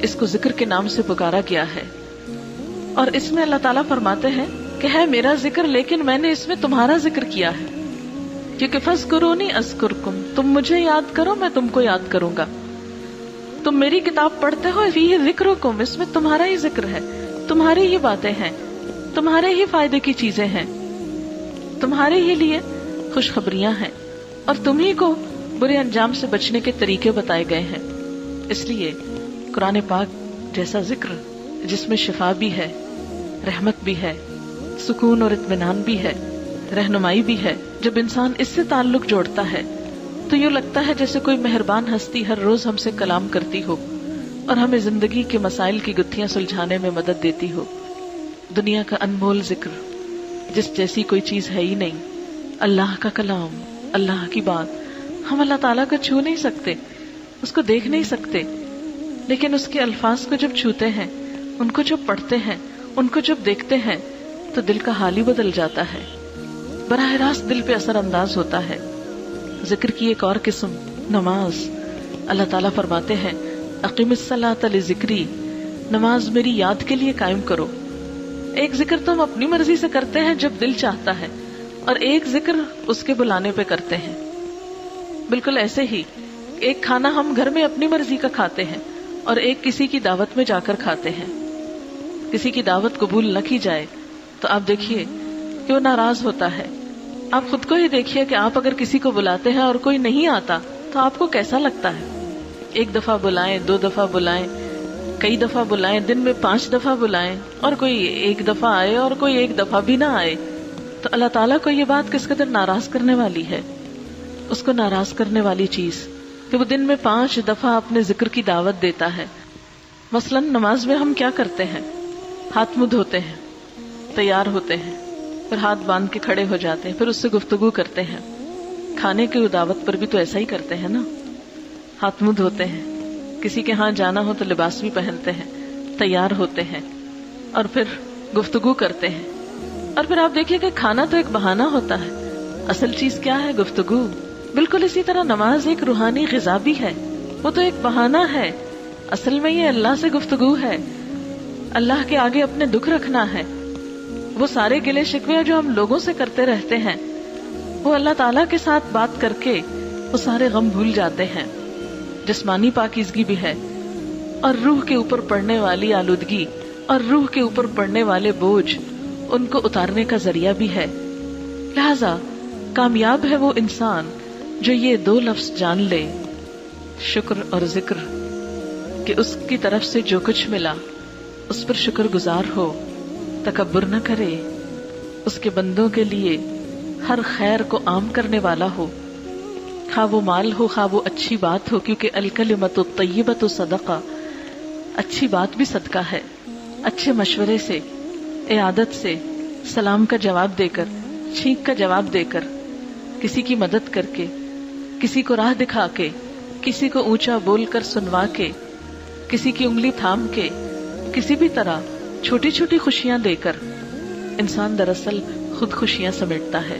اس کو ذکر کے نام سے پکارا گیا ہے. اور اس میں اللہ تعالیٰ فرماتے ہیں کہ ہے میرا ذکر لیکن میں نے اس میں تمہارا ذکر کیا ہے، کیونکہ فَاذْكُرُونِی أَذْكُرْكُمْ، تم مجھے یاد کرو میں تم کو یاد کروں گا. تم میری کتاب پڑھتے ہو، فیہ ذکرکم، اس میں تمہارا ہی ذکر ہے، تمہاری ہی باتیں ہیں، تمہارے ہی فائدے کی چیزیں ہیں، تمہارے ہی لیے خوشخبریاں ہیں، اور تم ہی کو برے انجام سے بچنے کے طریقے بتائے گئے ہیں. اس لیے قرآن پاک جیسا ذکر جس میں شفا بھی ہے، رحمت بھی ہے، سکون اور اطمینان بھی ہے، رہنمائی بھی ہے، جب انسان اس سے تعلق جوڑتا ہے تو یوں لگتا ہے جیسے کوئی مہربان ہستی ہر روز ہم سے کلام کرتی ہو اور ہمیں زندگی کے مسائل کی گتھیاں سلجھانے میں مدد دیتی ہو. دنیا کا انمول ذکر جس جیسی کوئی چیز ہے ہی نہیں. اللہ کا کلام، اللہ کی بات، ہم اللہ تعالیٰ کو چھو نہیں سکتے، اس کو دیکھ نہیں سکتے، لیکن اس کے الفاظ کو جب چھوتے ہیں، ان کو جب پڑھتے ہیں، ان کو جب دیکھتے ہیں تو دل کا حال ہی بدل جاتا ہے، براہ راست دل پہ اثر انداز ہوتا ہے. ذکر کی ایک اور قسم نماز. اللہ تعالیٰ فرماتے ہیں اقیم الصلاۃ لذکری، نماز میری یاد کے لیے قائم کرو. ایک ذکر تو ہم اپنی مرضی سے کرتے ہیں جب دل چاہتا ہے، اور ایک ذکر اس کے بلانے پہ کرتے ہیں. بالکل ایسے ہی ایک کھانا ہم گھر میں اپنی مرضی کا کھاتے ہیں اور ایک کسی کی دعوت میں جا کر کھاتے ہیں. کسی کی دعوت قبول نہ کی جائے تو آپ دیکھیے کہ وہ ناراض ہوتا ہے. آپ خود کو ہی دیکھیے کہ آپ اگر کسی کو بلاتے ہیں اور کوئی نہیں آتا تو آپ کو کیسا لگتا ہے. ایک دفعہ بلائیں, 2 دفعہ بلائیں, کئی دفعہ بلائیں, دن میں 5 دفعہ بلائیں, اور کوئی ایک دفعہ آئے اور کوئی ایک دفعہ بھی نہ آئے, تو اللہ تعالیٰ کو یہ بات کس قدر ناراض کرنے والی ہے. اس کو ناراض کرنے والی چیز کہ وہ دن میں 5 دفعہ اپنے ذکر کی دعوت دیتا ہے. مثلاً نماز میں ہم کیا کرتے ہیں؟ ہاتھ منہ دھوتے ہیں, تیار ہوتے ہیں, پھر ہاتھ باندھ کے کھڑے ہو جاتے ہیں, پھر اس سے گفتگو کرتے ہیں. کھانے کی دعوت پر بھی تو ایسا ہی کرتے ہیں نا, ہاتھ منہ دھوتے ہیں, کسی کے ہاں جانا ہو تو لباس بھی پہنتے ہیں, تیار ہوتے ہیں, اور پھر گفتگو کرتے ہیں. اور پھر آپ دیکھیے کہ کھانا تو ایک بہانہ ہوتا ہے, اصل چیز کیا ہے؟ گفتگو. بالکل اسی طرح نماز ایک روحانی غذا بھی ہے, وہ تو ایک بہانہ ہے, اصل میں یہ اللہ سے گفتگو ہے, اللہ کے آگے اپنے دکھ رکھنا ہے. وہ سارے گلے شکوے جو ہم لوگوں سے کرتے رہتے ہیں, وہ اللہ تعالیٰ کے ساتھ بات کر کے وہ سارے غم بھول جاتے ہیں. جسمانی پاکیزگی بھی ہے, اور روح کے اوپر پڑنے والی آلودگی اور روح کے اوپر پڑنے والے بوجھ, ان کو اتارنے کا ذریعہ بھی ہے. لہذا کامیاب ہے وہ انسان جو یہ 2 لفظ جان لے, شکر اور ذکر, کہ اس کی طرف سے جو کچھ ملا اس پر شکر گزار ہو, تکبر نہ کرے, اس کے بندوں کے لیے ہر خیر کو عام کرنے والا ہو, خواہ وہ مال ہو خواہ وہ اچھی بات ہو, کیونکہ الکلمۃ الطیبۃ صدقہ, اچھی بات بھی صدقہ ہے. اچھے مشورے سے, عیادت سے, سلام کا جواب دے کر, چھینک کا جواب دے کر, کسی کی مدد کر کے, کسی کو راہ دکھا کے, کسی کو اونچا بول کر سنوا کے, کسی کی انگلی تھام کے, کسی بھی طرح چھوٹی چھوٹی خوشیاں دے کر انسان دراصل خود خوشیاں سمیٹتا ہے,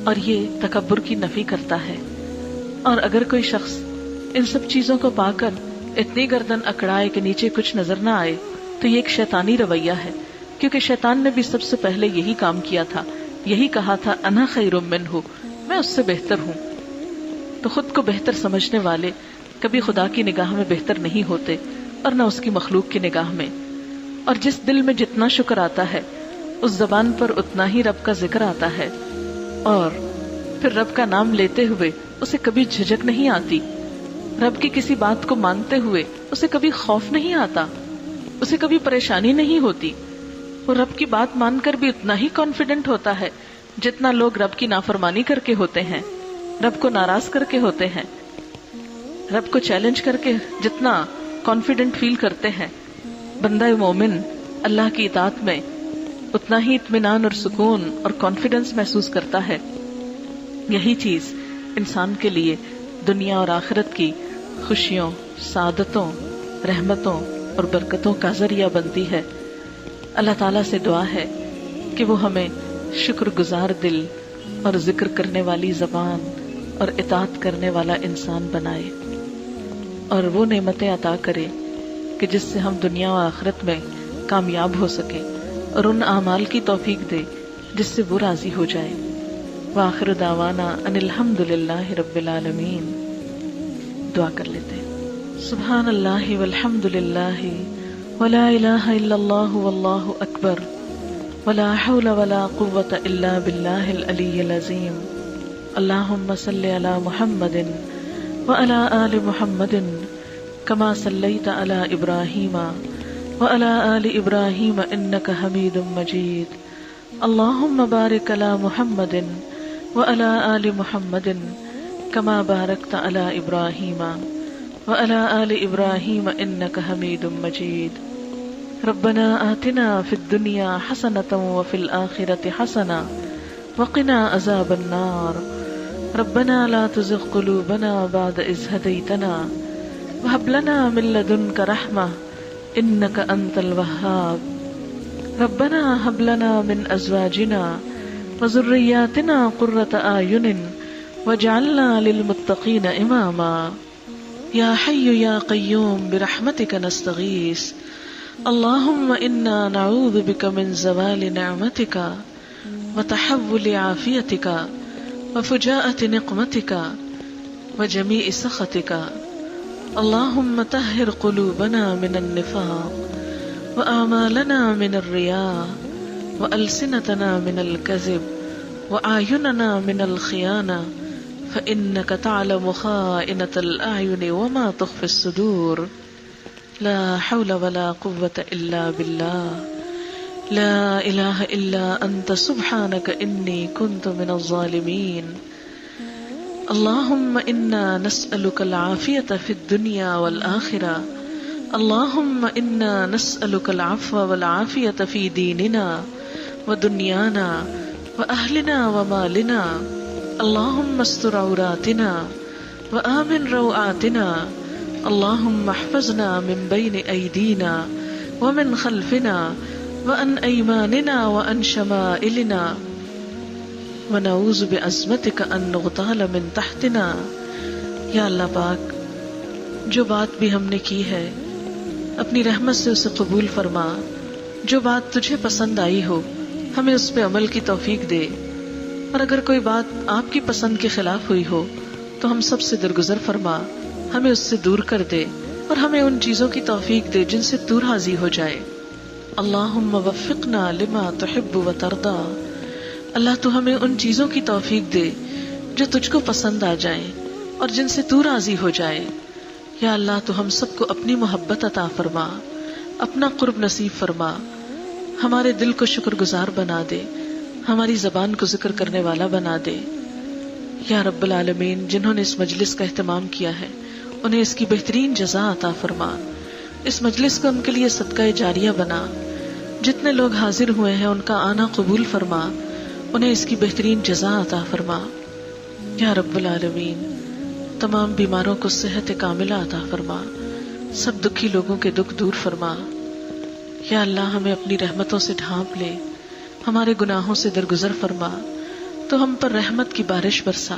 اور یہ تکبر کی نفی کرتا ہے. اور اگر کوئی شخص ان سب چیزوں کو پا کر اتنی گردن اکڑائے کہ نیچے کچھ نظر نہ آئے, تو یہ ایک شیطانی رویہ ہے, کیونکہ شیطان نے بھی سب سے پہلے یہی کام کیا تھا, یہی کہا تھا انا خیر منہ, میں اس سے بہتر ہوں. تو خود کو بہتر سمجھنے والے کبھی خدا کی نگاہ میں بہتر نہیں ہوتے, اور نہ اس کی مخلوق کی نگاہ میں. اور جس دل میں جتنا شکر آتا ہے اس زبان پر اتنا ہی رب کا ذکر آتا ہے, اور پھر رب کا نام لیتے ہوئے اسے کبھی جھجک نہیں آتی, رب کی کسی بات کو مانتے ہوئے اسے کبھی خوف نہیں آتا, اسے کبھی پریشانی نہیں ہوتی. وہ رب کی بات مان کر بھی اتنا ہی کانفیڈنٹ ہوتا ہے جتنا لوگ رب کی نافرمانی کر کے ہوتے ہیں, رب کو ناراض کر کے ہوتے ہیں, رب کو چیلنج کر کے جتنا کانفیڈنٹ فیل کرتے ہیں. بندہ مومن اللہ کی اطاعت میں اتنا ہی اطمینان اور سکون اور کانفیڈنس محسوس کرتا ہے. یہی چیز انسان کے لیے دنیا اور آخرت کی خوشیوں, سعادتوں, رحمتوں اور برکتوں کا ذریعہ بنتی ہے. اللہ تعالیٰ سے دعا ہے کہ وہ ہمیں شکر گزار دل اور ذکر کرنے والی زبان اور اطاعت کرنے والا انسان بنائے, اور وہ نعمتیں عطا کرے کہ جس سے ہم دنیا و آخرت میں کامیاب ہو سکیں, اور ان اعمال کی توفیق دے جس سے وہ راضی ہو جائے. وآخر دعوانا ان الحمد للہ رب العالمین. دعا کر لیتے ہیں. سبحان اللہ والحمد للہ ولا الہ الا اللہ واللہ اکبر ولا حول ولا قوة الا باللہ العلی العظیم. اللہم صل علی محمد وعلی آل محمد کما صلیت علی ابراہیم وعلی آل ابراہیم انک حمید مجید. اللہم بارک علی محمد وعلی آل محمد کما بارکت علی ابراہیم وعلی آل ابراہیم انک حمید مجید. ربنا آتنا فی الدنیا حسنۃ وفی الآخرۃ حسنۃ وقنا عذاب النار. ربنا لا تزغ قلوبنا بعد إذ هديتنا وهب لنا من لدنك رحمة إنك أنت الوهاب. ربنا هب لنا من أزواجنا وذرياتنا قرة أعين واجعلنا للمتقين إماما. يا حي يا قيوم برحمتك نستغيث. اللهم إنا نعوذ بك من زوال نعمتك وتحول عافيتك وفجاءة نقمتك وجميع سخطك. اللهم طهر قلوبنا من النفاق وأعمالنا من الرياء وألسنتنا من الكذب وأعيننا من الخيانة فإنك تعلم خائنة الأعين وما تخفي الصدور لا حول ولا قوة إلا بالله لا إله إلا أنت سبحانك إني كنت من الظالمين اللهم إنا نسألك العافية في الدنيا والآخرة اللهم إنا نسألك العفو والعافية في ديننا ودنيانا وأهلنا ومالنا اللهم استر عوراتنا وآمن روعاتنا اللهم احفظنا من بين أيدينا ومن خلفنا وعن أيماننا وعن شمائلنا ونعوذ بعظمتك أن نغتال من تحتنا. یا اللہ پاک، جو بات بھی ہم نے کی ہے اپنی رحمت سے اسے قبول فرما. جو بات تجھے پسند آئی ہو ہمیں اس پہ عمل کی توفیق دے، اور اگر کوئی بات آپ کی پسند کے خلاف ہوئی ہو تو ہم سب سے درگزر فرما، ہمیں اس سے دور کر دے اور ہمیں ان چیزوں کی توفیق دے جن سے تو راضی ہو جائے. اللہم وفقنا لما تحب و ترضا. اللہ تو ہمیں ان چیزوں کی توفیق دے جو تجھ کو پسند آ جائیں اور جن سے تو راضی ہو جائے. یا اللہ تو ہم سب کو اپنی محبت عطا فرما، اپنا قرب نصیب فرما، ہمارے دل کو شکر گزار بنا دے، ہماری زبان کو ذکر کرنے والا بنا دے. یا رب العالمین، جنہوں نے اس مجلس کا اہتمام کیا ہے انہیں اس کی بہترین جزا عطا فرما. اس مجلس کو ان کے لیے صدقہ جاریہ بنا. جتنے لوگ حاضر ہوئے ہیں ان کا آنا قبول فرما، انہیں اس کی بہترین جزا عطا فرما. یا رب العالمین، تمام بیماروں کو صحت کاملہ عطا فرما، سب دکھی لوگوں کے دکھ دور فرما. یا اللہ، ہمیں اپنی رحمتوں سے ڈھانپ لے، ہمارے گناہوں سے درگزر فرما، تو ہم پر رحمت کی بارش برسا.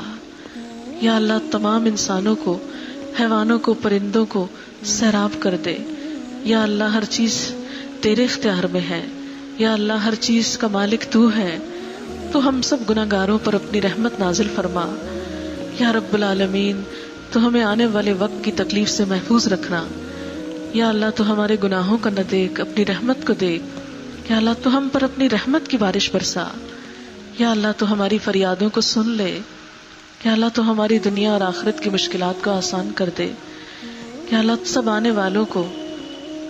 یا اللہ، تمام انسانوں کو، حیوانوں کو، پرندوں کو سیراب کر دے. یا اللہ، ہر چیز تیرے اختیار میں ہے. یا اللہ، ہر چیز کا مالک تو ہے، تو ہم سب گناہگاروں پر اپنی رحمت نازل فرما. یا رب العالمین، تو ہمیں آنے والے وقت کی تکلیف سے محفوظ رکھنا. یا اللہ، تو ہمارے گناہوں کا نہ دیکھ، اپنی رحمت کو دیکھ. یا اللہ، تو ہم پر اپنی رحمت کی بارش برسا. یا اللہ، تو ہماری فریادوں کو سن لے. یا اللہ، تو ہماری دنیا اور آخرت کی مشکلات کو آسان کر دے. یا اللہ، سب آنے والوں کو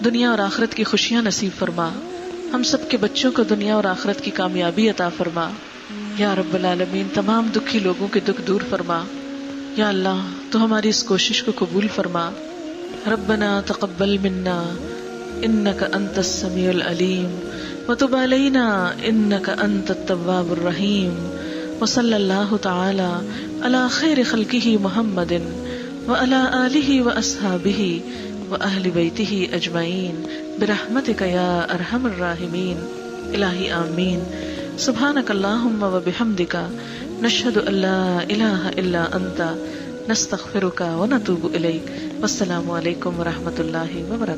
دنیا اور آخرت کی خوشیاں نصیب فرما. ہم سب کے بچوں کو دنیا اور آخرت کی کامیابی عطا فرما. یا رب العالمین، تمام دکھی لوگوں کے دکھ دور فرما. یا اللہ، تو ہماری اس کوشش کو قبول فرما. ربنا تقبل منا انک انت السمیع العلیم وتب علینا انک انت التواب الرحیم. وصلی اللہ تعالی علی خیر خلقہ محمد وعلی آلہ واصحابہ واہل بیتہ اجمعین برحمتک یا ارحم الراحمین. الہی آمین. سبحانک اللہم وبحمدک نشہد ان لا الہ الا انت نستغفرک ونتوب الیک. والسلام علیکم ورحمۃ اللہ وبرکاتہ.